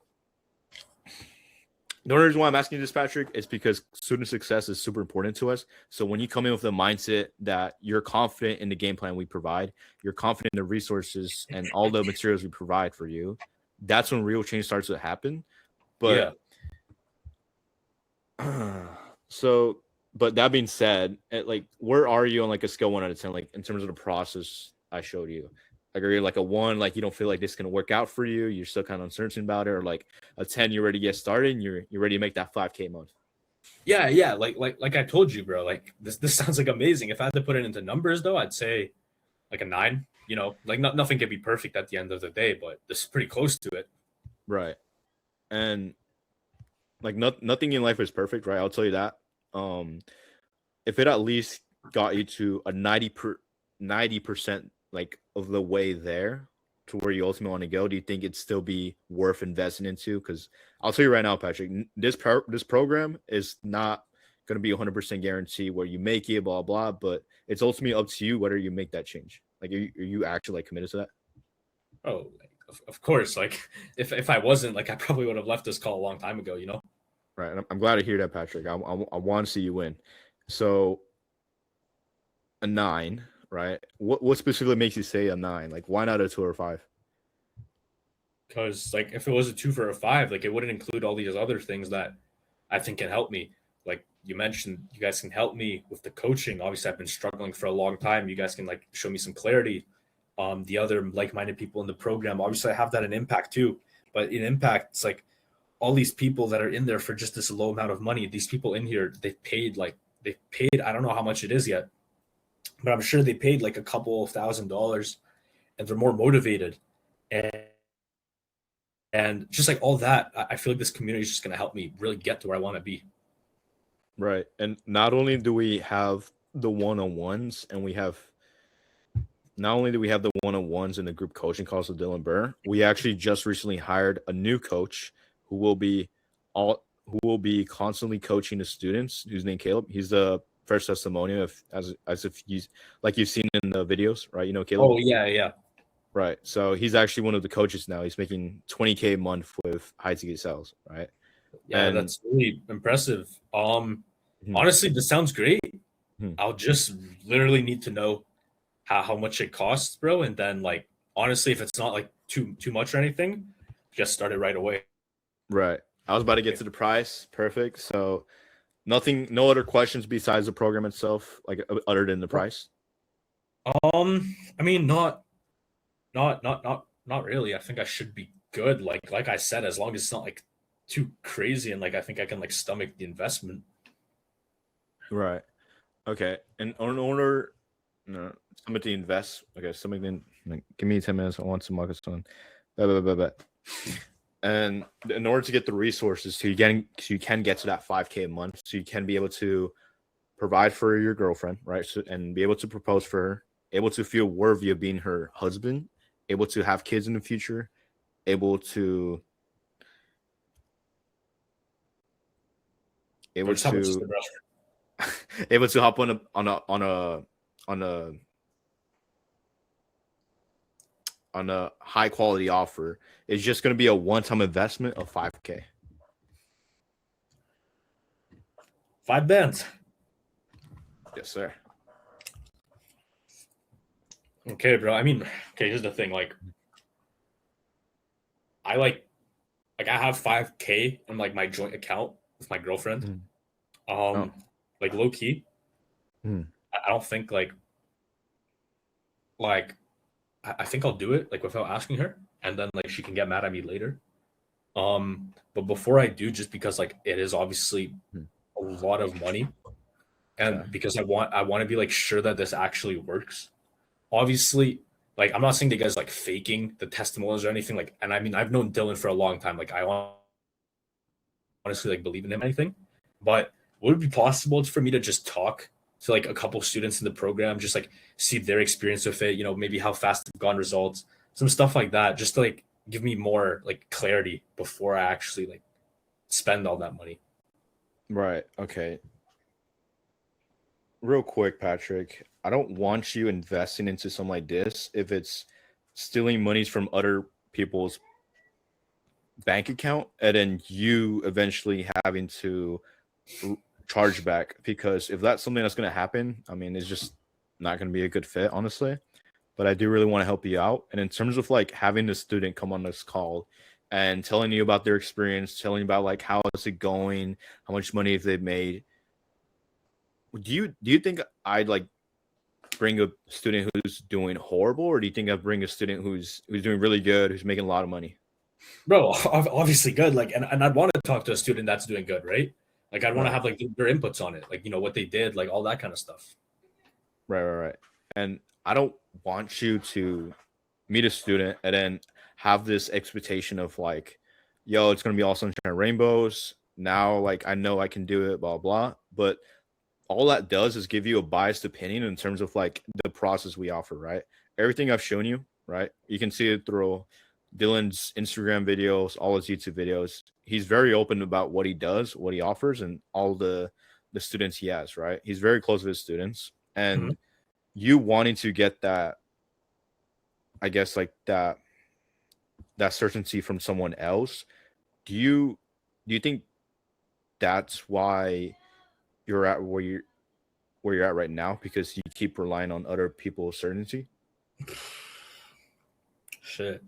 [SPEAKER 1] The only reason why I'm asking you this, Patrick, is because student success is super important to us. So when you come in with the mindset that you're confident in the game plan we provide, you're confident in the resources and all the materials we provide for you, that's when real change starts to happen. But so, but that being said, like, where are you on like a scale 1 out of 10, like in terms of the process I showed you? Like, are you like a 1, like you don't feel like this is gonna work out for you, you're still kind of uncertain about it, or like a 10, you're ready to get started and you're ready to make that 5K month?
[SPEAKER 3] yeah. Like I told you, bro. Like this sounds like amazing. If I had to put it into numbers, though, I'd say like a 9. Like nothing can be perfect at the end of the day, but this is pretty close to it.
[SPEAKER 1] Right. And like nothing in life is perfect, right? I'll tell you that. If it at least got you to a 90% like of the way there to where you ultimately want to go, do you think it'd still be worth investing into? Because I'll tell you right now, Patrick, this program is not going to be 100% guarantee where you make it, blah blah. But it's ultimately up to you whether you make that change. Like, are you actually like committed to that?
[SPEAKER 3] Oh, like, of course. Like if I wasn't, like I probably would have left this call a long time ago.
[SPEAKER 1] Right. And I'm glad to hear that, Patrick. I want to see you win. So a 9, right? What specifically makes you say a 9? Like, why not a 2 or 5?
[SPEAKER 3] Because like if it was a 2 for a 5, like it wouldn't include all these other things that I think can help me. Like you mentioned, you guys can help me with the coaching. Obviously, I've been struggling for a long time. You guys can like show me some clarity. The other like-minded people in the program, obviously, I have that in Impact too. But in Impact, it's like all these people that are in there for just this low amount of money. These people in here, they paid. I don't know how much it is yet, but I'm sure they paid like a couple of $1,000s, and they're more motivated. And just like all that, I feel like this community is just going to help me really get to where I want to be.
[SPEAKER 1] Right. And not only do we have the one-on-ones, and we have not only do we have the one-on-ones and the group coaching calls with Dylan Burr, we actually just recently hired a new coach who will be constantly coaching the students, who's named Caleb. He's the first testimonial of as if he's like you've seen in the videos, right? You know Caleb?
[SPEAKER 3] Oh yeah.
[SPEAKER 1] Right. So he's actually one of the coaches now. He's making $20K a month with high ticket sales, right?
[SPEAKER 3] Yeah,
[SPEAKER 1] And
[SPEAKER 3] that's really impressive.
[SPEAKER 1] Mhm.
[SPEAKER 3] Honestly, this sounds great.
[SPEAKER 1] Mhm.
[SPEAKER 3] I'll just literally need to know how much it costs, bro. And then like honestly, if it's not like too much or anything, just start it right away.
[SPEAKER 1] Right. I was about to get to the price. Perfect. So no other questions besides the program itself, like other than the price.
[SPEAKER 3] I mean, not really. I think I should be good. Like I said, as long as it's not like too crazy, and like I think I can like stomach the investment.
[SPEAKER 1] Right. Okay. And in order, no, somebody invest. Okay. Somebody, like, give me 10 minutes. I want some Marcus on. And in order to get the resources, so you can get to that 5K a month, so you can be able to provide for your girlfriend, right? So, and be able to propose for her, able to feel worthy of being her husband, able to have kids in the future, able to
[SPEAKER 3] Bro, just how much is the
[SPEAKER 1] able to hop on a high quality offer. It's just going to be a one-time investment of 5K.
[SPEAKER 3] 5 bands?
[SPEAKER 1] Yes, sir.
[SPEAKER 3] Okay, bro. I mean, okay, here's the thing. Like, I I have 5K in like my joint account with my girlfriend. Like low key. I don't think like I think I'll do it like without asking her, and then like she can get mad at me later. But before I do, just because like it is obviously a lot of money, and because I want to be like sure that this actually works. Obviously, like I'm not saying that you guys like faking the testimonials or anything. Like, and I mean I've known Dylan for a long time. Like I honestly like believe in him or anything. But would it be possible for me to just talk to like a couple students in the program, just like see their experience with it, maybe how fast they've gone results, some stuff like that, just to like give me more like clarity before I actually like spend all that money.
[SPEAKER 1] Right. Okay. Real quick, Patrick, I don't want you investing into something like this if it's stealing monies from other people's bank account and then you eventually having to charge back, because if that's something that's going to happen, I mean, it's just not going to be a good fit, honestly. But I do really want to help you out. And in terms of like having the student come on this call and telling you about their experience, telling you about like how is it going, how much money have they made, do you think I'd like bring a student who's doing horrible, or do you think I'd bring a student who's doing really good, who's making a lot of money?
[SPEAKER 3] Bro, obviously good. Like, and I'd want to talk to a student that's doing good, right? Like, I'd want to
[SPEAKER 1] Right.
[SPEAKER 3] have like their inputs on it, like what they did, like all that kind of stuff.
[SPEAKER 1] Right. And I don't want you to meet a student and then have this expectation of like, yo, it's gonna be all sunshine and rainbows. Now, like, I know I can do it, blah blah. But all that does is give you a biased opinion in terms of like the process we offer, right? Everything I've shown you, right? You can see it through Dylan's Instagram videos, all his YouTube videos. He's very open about what he does, what he offers, and all the the students he has, right? He's very close with his students, and
[SPEAKER 3] Mhm.
[SPEAKER 1] you wanting to get that, I guess, like that certainty from someone else. Do you think that's why you're at where you're at right now, because you keep relying on other people's certainty?
[SPEAKER 3] Shit.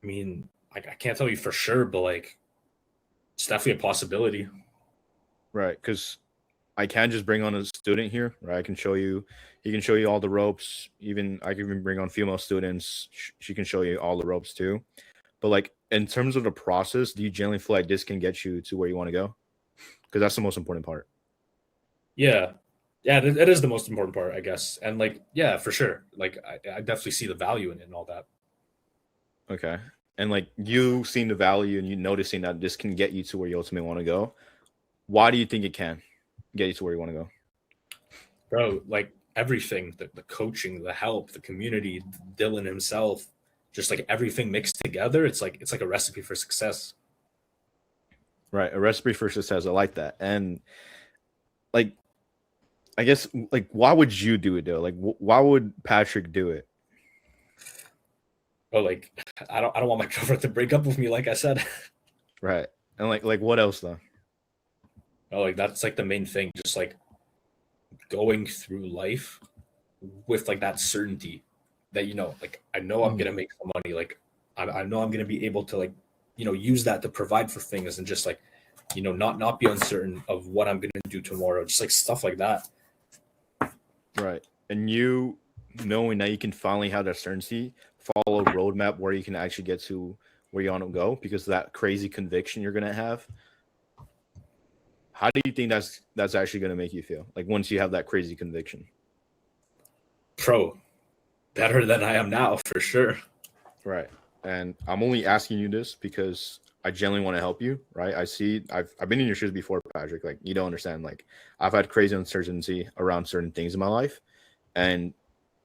[SPEAKER 3] I mean, I can't tell you for sure, but like, it's definitely a possibility.
[SPEAKER 1] Right, because I can just bring on a student here, right? I can show you, he can show you all the ropes. Even I can even bring on female students. She can show you all the ropes too. But like in terms of the process, do you generally feel like this can get you to where you want to go? Because that's the most important part.
[SPEAKER 3] Yeah. Yeah, it is the most important part, I guess. And like, yeah, for sure. Like, I definitely see the value in it and all that.
[SPEAKER 1] Okay. And like you seeing the value and you noticing that this can get you to where you ultimately want to go. Why do you think it can get you to where you want to go?
[SPEAKER 3] Bro, like everything, the coaching, the help, the community, Dylan himself, just like everything mixed together, it's like a recipe for success.
[SPEAKER 1] Right. A recipe for success. I like that. And like, I guess, like, why would you do it though? Like, why would Patrick do it?
[SPEAKER 3] But like, I don't want my girlfriend to break up with me, like I said.
[SPEAKER 1] Right. And like what else though?
[SPEAKER 3] Oh, like that's like the main thing, just like going through life with like that certainty that like I know I'm gonna make some money, like I know I'm gonna be able to like use that to provide for things and just like not be uncertain of what I'm gonna do tomorrow, just like stuff like that.
[SPEAKER 1] Right. And you knowing that you can finally have that certainty, follow a roadmap where you can actually get to where you want to go because of that crazy conviction you're gonna have. How do you think that's actually gonna make you feel? Like once you have that crazy conviction.
[SPEAKER 3] Pro, better than I am now for sure.
[SPEAKER 1] Right. And I'm only asking you this because I genuinely want to help you, right? I've been in your shoes before, Patrick. Like you don't understand. Like I've had crazy uncertainty around certain things in my life. And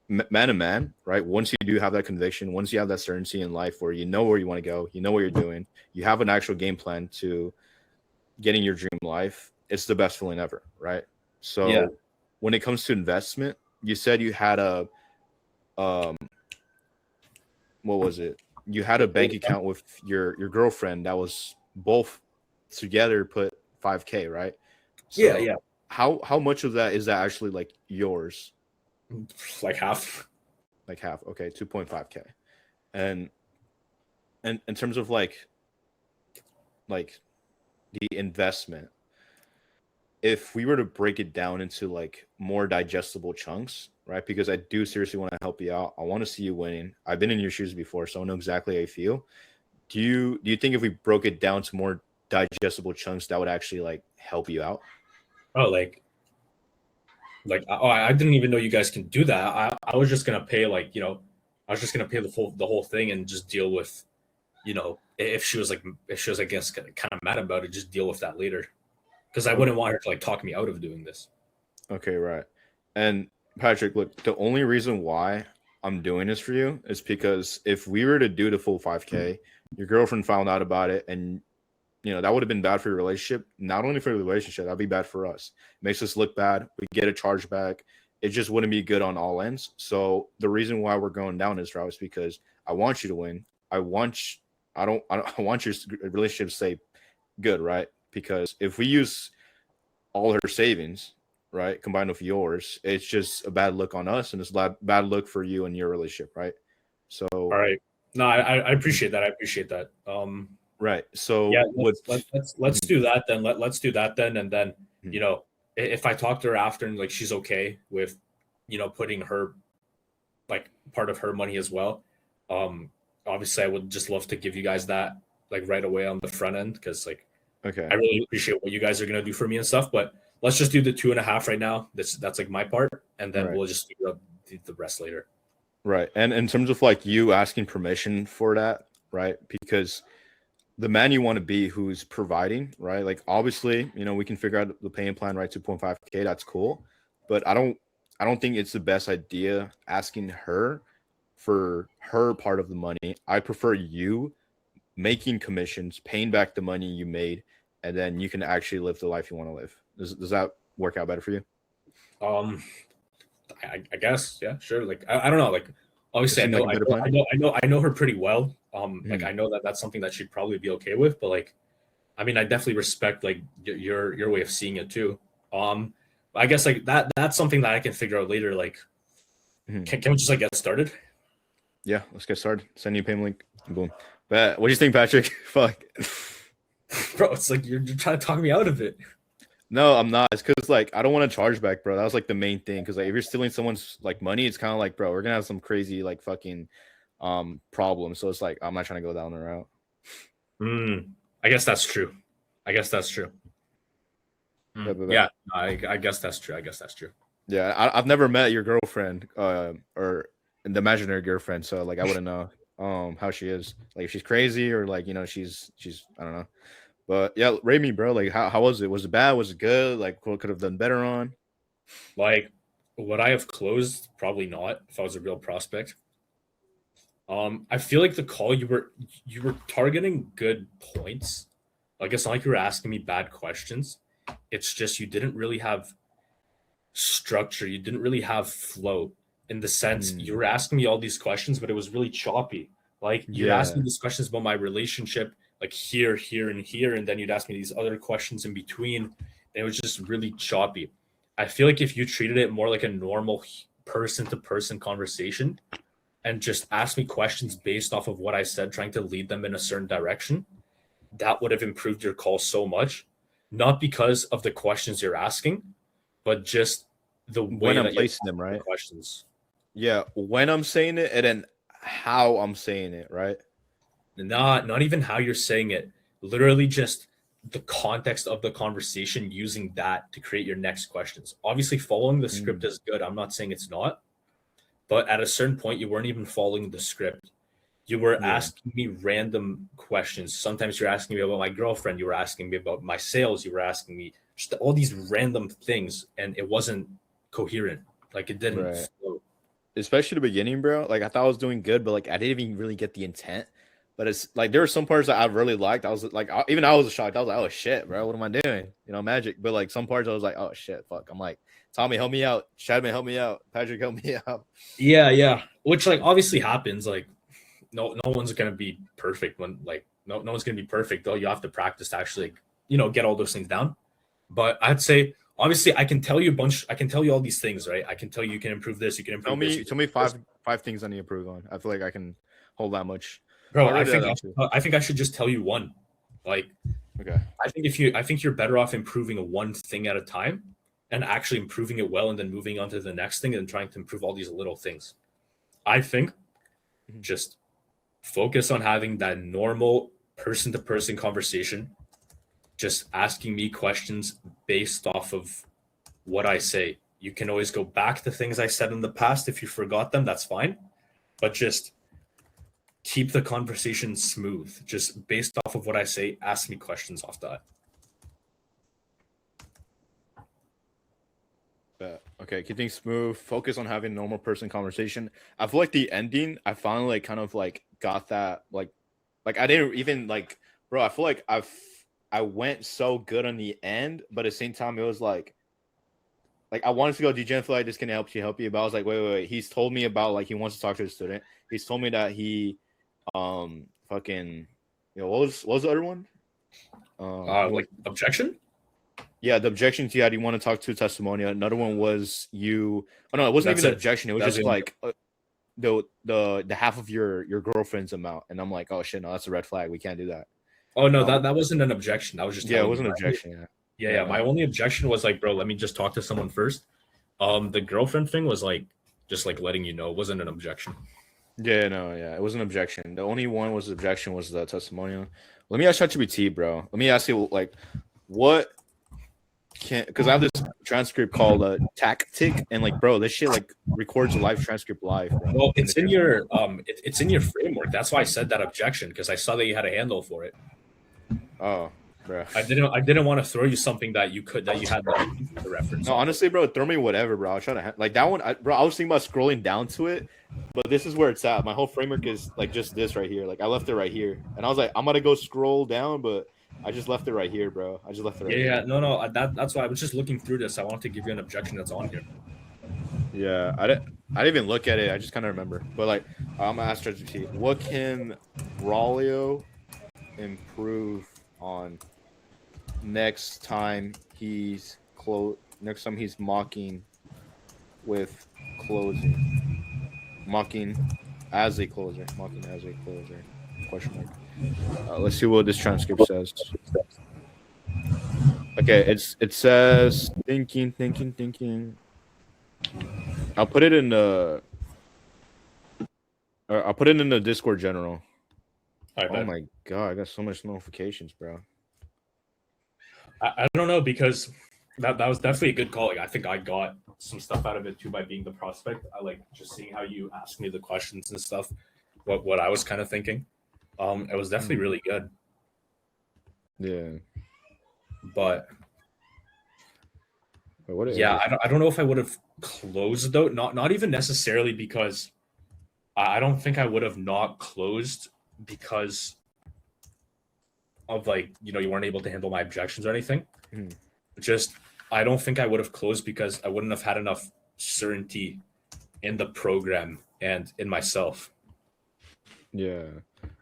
[SPEAKER 1] man to man, right? Once you do have that conviction, once you have that certainty in life where you know where you want to go, you know what you're doing, you have an actual game plan to getting your dream life, it's the best feeling ever, right? So
[SPEAKER 3] Yeah.
[SPEAKER 1] when it comes to investment, you said you had a um what was it? You had a bank account with your girlfriend that was both together put 5K, right?
[SPEAKER 3] Yeah,
[SPEAKER 1] So
[SPEAKER 3] yeah.
[SPEAKER 1] how much of that is that actually like yours?
[SPEAKER 3] Like half.
[SPEAKER 1] Like half. Okay, 2.5K. And in terms of like the investment, if we were to break it down into like more digestible chunks, right? Because I do seriously want to help you out. I want to see you winning. I've been in your shoes before, so I know exactly how you feel. Do you think if we broke it down to more digestible chunks, that would actually like help you out?
[SPEAKER 3] Oh, like oh, I didn't even know you guys can do that. I was just gonna pay like I was just gonna pay the whole thing and just deal with if she was like I guess kind of mad about it, just deal with that later because I wouldn't want her to like talk me out of doing this.
[SPEAKER 1] Okay, right. And Patrick, look, the only reason why I'm doing this for you is because if we were to do the full 5K, your girlfriend found out about it, and that would have been bad for your relationship. Not only for the relationship, that'd be bad for us. Makes us look bad. We get a charge back. It just wouldn't be good on all ends. So the reason why we're going down this route is because I want you to win. I want your relationship to stay good, right? Because if we use all her savings, right, combined with yours, it's just a bad look on us, and it's a bad look for you and your relationship, right? So,
[SPEAKER 3] All right. No, I appreciate that. I appreciate that.
[SPEAKER 1] right. So,
[SPEAKER 3] Yeah,
[SPEAKER 1] what?
[SPEAKER 3] let's do that then. Let's do that then, and then
[SPEAKER 1] Mhm.
[SPEAKER 3] if I talk to her after and like she's okay with putting her like part of her money as well. Obviously, I would just love to give you guys that like right away on the front end because like
[SPEAKER 1] Okay.
[SPEAKER 3] I really appreciate what you guys are gonna do for me and stuff. But let's just do the 2.5 right now. That's like my part, and then
[SPEAKER 1] Right.
[SPEAKER 3] we'll just do the rest later.
[SPEAKER 1] Right. And in terms of like you asking permission for that, right? Because the man you want to be who's providing, right? Like obviously, we can figure out the payment plan, right? 2.5K, that's cool. But I don't think it's the best idea asking her for her part of the money. I prefer you making commissions, paying back the money you made, and then you can actually live the life you want to live. Does that work out better for you?
[SPEAKER 3] Um, I guess, yeah, sure. Like I don't know. Like obviously,
[SPEAKER 1] Seem like a better plan?
[SPEAKER 3] I know her pretty well. Like
[SPEAKER 1] Mhm.
[SPEAKER 3] I know that that's something that she'd probably be okay with. But like, I mean, I definitely respect like your way of seeing it too. I guess like that's something that I can figure out later. Like,
[SPEAKER 1] Mhm.
[SPEAKER 3] can we just like get started?
[SPEAKER 1] Yeah, let's get started. Send you a payment link. Boom. But what do you think, Patrick? Fuck.
[SPEAKER 3] Bro, it's like you're trying to talk me out of it.
[SPEAKER 1] No, I'm not. It's because like I don't want to charge back, bro. That was like the main thing. Because like if you're stealing someone's like money, it's kind of like, bro, we're gonna have some crazy like fucking problem. So it's like I'm not trying to go down the route.
[SPEAKER 3] I guess that's true. I guess that's true. Yeah, I guess that's true. I guess that's true.
[SPEAKER 1] Yeah, I've never met your girlfriend, or the imaginary girlfriend, so like I wouldn't know how she is. Like if she's crazy or like she's I don't know. But yeah, rate me, bro. Like how was it? Was it bad? Was it good? Like what could have done better on?
[SPEAKER 3] Like, would I have closed? Probably not if I was a real prospect. I feel like the call you were targeting good points. Like it's not like you were asking me bad questions. It's just you didn't really have structure. You didn't really have flow in the sense you were asking me all these questions, but it was really choppy. Like you'd ask me these questions about my relationship, like here, and here, and then you'd ask me these other questions in between. And it was just really choppy. I feel like if you treated it more like a normal person to person conversation and just asked me questions based off of what I said, trying to lead them in a certain direction, that would have improved your call so much. Not because of the questions you're asking, but just the way
[SPEAKER 1] When I'm
[SPEAKER 3] that
[SPEAKER 1] placing them, right?
[SPEAKER 3] Questions.
[SPEAKER 1] Yeah, when I'm saying it and then how I'm saying it, right?
[SPEAKER 3] Not even how you're saying it. Literally just the context of the conversation, using that to create your next questions. Obviously, following the script is good. I'm not saying it's not. But at a certain point, you weren't even following the script. You were asking me random questions. Sometimes you're asking me about my girlfriend. You were asking me about my sales. You were asking me just all these random things, and it wasn't coherent. Like it didn't flow.
[SPEAKER 1] Especially the beginning, bro. Like I thought I was doing good, but like I didn't even really get the intent. But it's like there were some parts that I really liked. I was like, even I was shocked. I was like, oh shit, bro, what am I doing? Magic. But like some parts, I was like, oh shit, fuck. I'm like, Tommy, help me out. Shadman, help me out. Patrick, help me out.
[SPEAKER 3] Yeah. Which like obviously happens. Like no one's gonna be perfect when like no one's gonna be perfect though. You have to practice to actually get all those things down. But I'd say obviously I can tell you all these things, right? I can tell you can improve this, you can improve this.
[SPEAKER 1] Tell me five things I need to improve on. I feel like I can hold that much.
[SPEAKER 3] Bro, I think I should just tell you one. Like,
[SPEAKER 1] okay.
[SPEAKER 3] I think you're better off improving one thing at a time and actually improving it well and then moving on to the next thing and trying to improve all these little things. I think just focus on having that normal person to person conversation, just asking me questions based off of what I say. You can always go back to things I said in the past. If you forgot them, that's fine. But just keep the conversation smooth. Just based off of what I say, ask me questions off that.
[SPEAKER 1] Okay, keep things smooth. Focus on having a normal person conversation. I feel like the ending, I finally like kind of like got that like I didn't even like, bro. I feel like I went so good on the end, but at the same time, it was like I wanted to go, do you feel like this can help you? But I was like, wait. He's told me about like he wants to talk to a student. He's told me that he fucking what was the other one?
[SPEAKER 3] Like objection?
[SPEAKER 1] Yeah, the objection to you want to talk to a testimonial. Another one was you. Oh no, it wasn't even an objection. It was just like the half of your girlfriend's amount, and I'm like, oh shit, no, that's a red flag. We can't do that.
[SPEAKER 3] Oh no, that wasn't an objection. That was just
[SPEAKER 1] it was an objection.
[SPEAKER 3] Yeah. My only objection was like, bro, let me just talk to someone first. The girlfriend thing was like just like letting you know, it wasn't an objection.
[SPEAKER 1] It was an objection. The only one was the objection was the testimonial. Let me ask ChatGPT, bro. Let me ask you like what can because I have this transcript called Tactic, and like, bro, this shit like records a live transcript live. Bro.
[SPEAKER 3] Well, it's in your it's in your framework. That's why I said that objection, because I saw that you had a handle for it.
[SPEAKER 1] Oh, bro.
[SPEAKER 3] I didn't want to throw you something that you had the reference.
[SPEAKER 1] No, honestly, bro, throw me whatever, bro. I'll try to like that one, bro. I was thinking about scrolling down to it, but this is where it's at. My whole framework is like just this right here. Like I left it right here, and I was like, I'm gonna go scroll down, but I just left it right here, bro. I just left it right
[SPEAKER 3] Yeah,
[SPEAKER 1] here.
[SPEAKER 3] no. That's why I was just looking through this. I wanted to give you an objection that's on here.
[SPEAKER 1] Yeah, I didn't even look at it. I just kind of remember. But like, I'm gonna ask ChatGPT, what can Braulio improve on next time next time he's mocking with closing, mocking as a closer, question mark. Let's see what this transcript says. Okay, it says thinking. I'll put it in the I'll put it in the Discord general.
[SPEAKER 3] All right,
[SPEAKER 1] Oh my god, I got so much notifications, bro.
[SPEAKER 3] I don't know, because that was definitely a good call. Like, I think I got some stuff out of it too by being the prospect. I like just seeing how you asked me the questions and stuff. What I was kind of thinking. It was definitely really good.
[SPEAKER 1] Yeah.
[SPEAKER 3] But
[SPEAKER 1] Wait, what is
[SPEAKER 3] yeah,
[SPEAKER 1] it?
[SPEAKER 3] I don't know if I would have closed though. Not even necessarily because I don't think I would have not closed because of, like, you weren't able to handle my objections or anything.
[SPEAKER 1] Mhm.
[SPEAKER 3] Just, I don't think I would have closed because I wouldn't have had enough certainty in the program and in myself.
[SPEAKER 1] Yeah.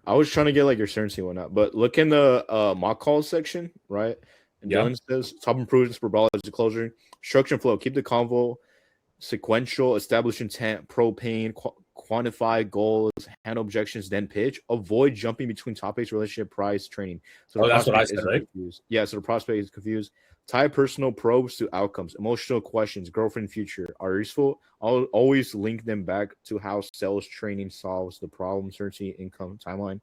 [SPEAKER 1] I was trying to get like your certainty and whatnot, but look in the mock calls section, right? And
[SPEAKER 3] Yeah.
[SPEAKER 1] Dylan says top improvements for Brawl as a closer. Structure and flow. Keep the convo sequential, establish intent, propane, quantify goals, handle objections, then pitch. Avoid jumping between topics, relationship, price, training. So
[SPEAKER 3] Oh, that's what I
[SPEAKER 1] prospect
[SPEAKER 3] said,
[SPEAKER 1] isn't
[SPEAKER 3] right?
[SPEAKER 1] confused. Yeah, so the prospect is confused. Tie personal probes to outcomes, emotional questions, girlfriend future are useful. I'll always link them back to how sales training solves the problem, certainty, income, timeline.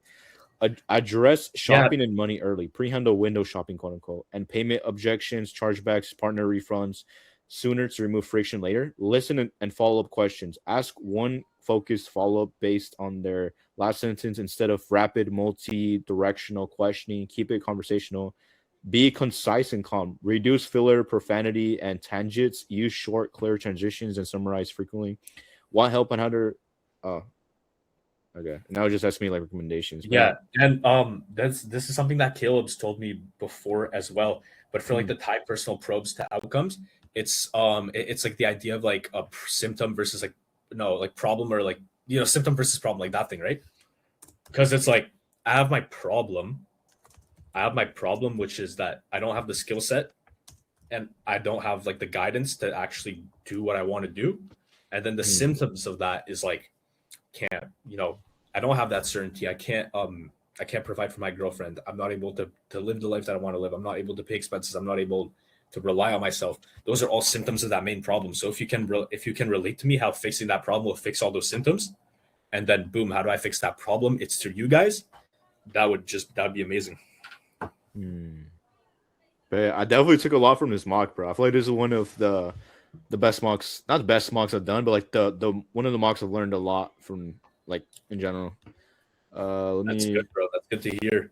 [SPEAKER 1] Address shopping and money early, pre-handle window shopping, quote unquote, and payment objections, chargebacks, partner refunds sooner to remove friction later. Listen and follow up questions. Ask one focused follow up based on their last sentence instead of rapid, multi directional questioning. Keep it conversational. Be concise and calm. Reduce filler, profanity, and tangents. Use short, clear transitions and summarize frequently. Want help on how to. Okay. Now just ask me like recommendations.
[SPEAKER 3] Yeah, and this is something that Caleb's told me before as well. But for like the tie personal probes to outcomes, it's like the idea of like a symptom versus like problem, or like symptom versus problem, like that thing, right? Because it's like I have my problem, which is that I don't have the skill set and I don't have like the guidance to actually do what I want to do. And then the symptoms of that is like I don't have that certainty. I can't provide for my girlfriend. I'm not able to live the life that I want to live. I'm not able to pay expenses. I'm not able to rely on myself. Those are all symptoms of that main problem. So if you can relate to me how fixing that problem will fix all those symptoms, and then boom, how do I fix that problem? It's through you guys. That'd be amazing.
[SPEAKER 1] But yeah, I definitely took a lot from this mock, bro. I feel like this is one of the best mocks, not the best mocks I've done, but like the one of the mocks I've learned a lot from, like, in general.
[SPEAKER 3] That's good, bro. That's good to hear.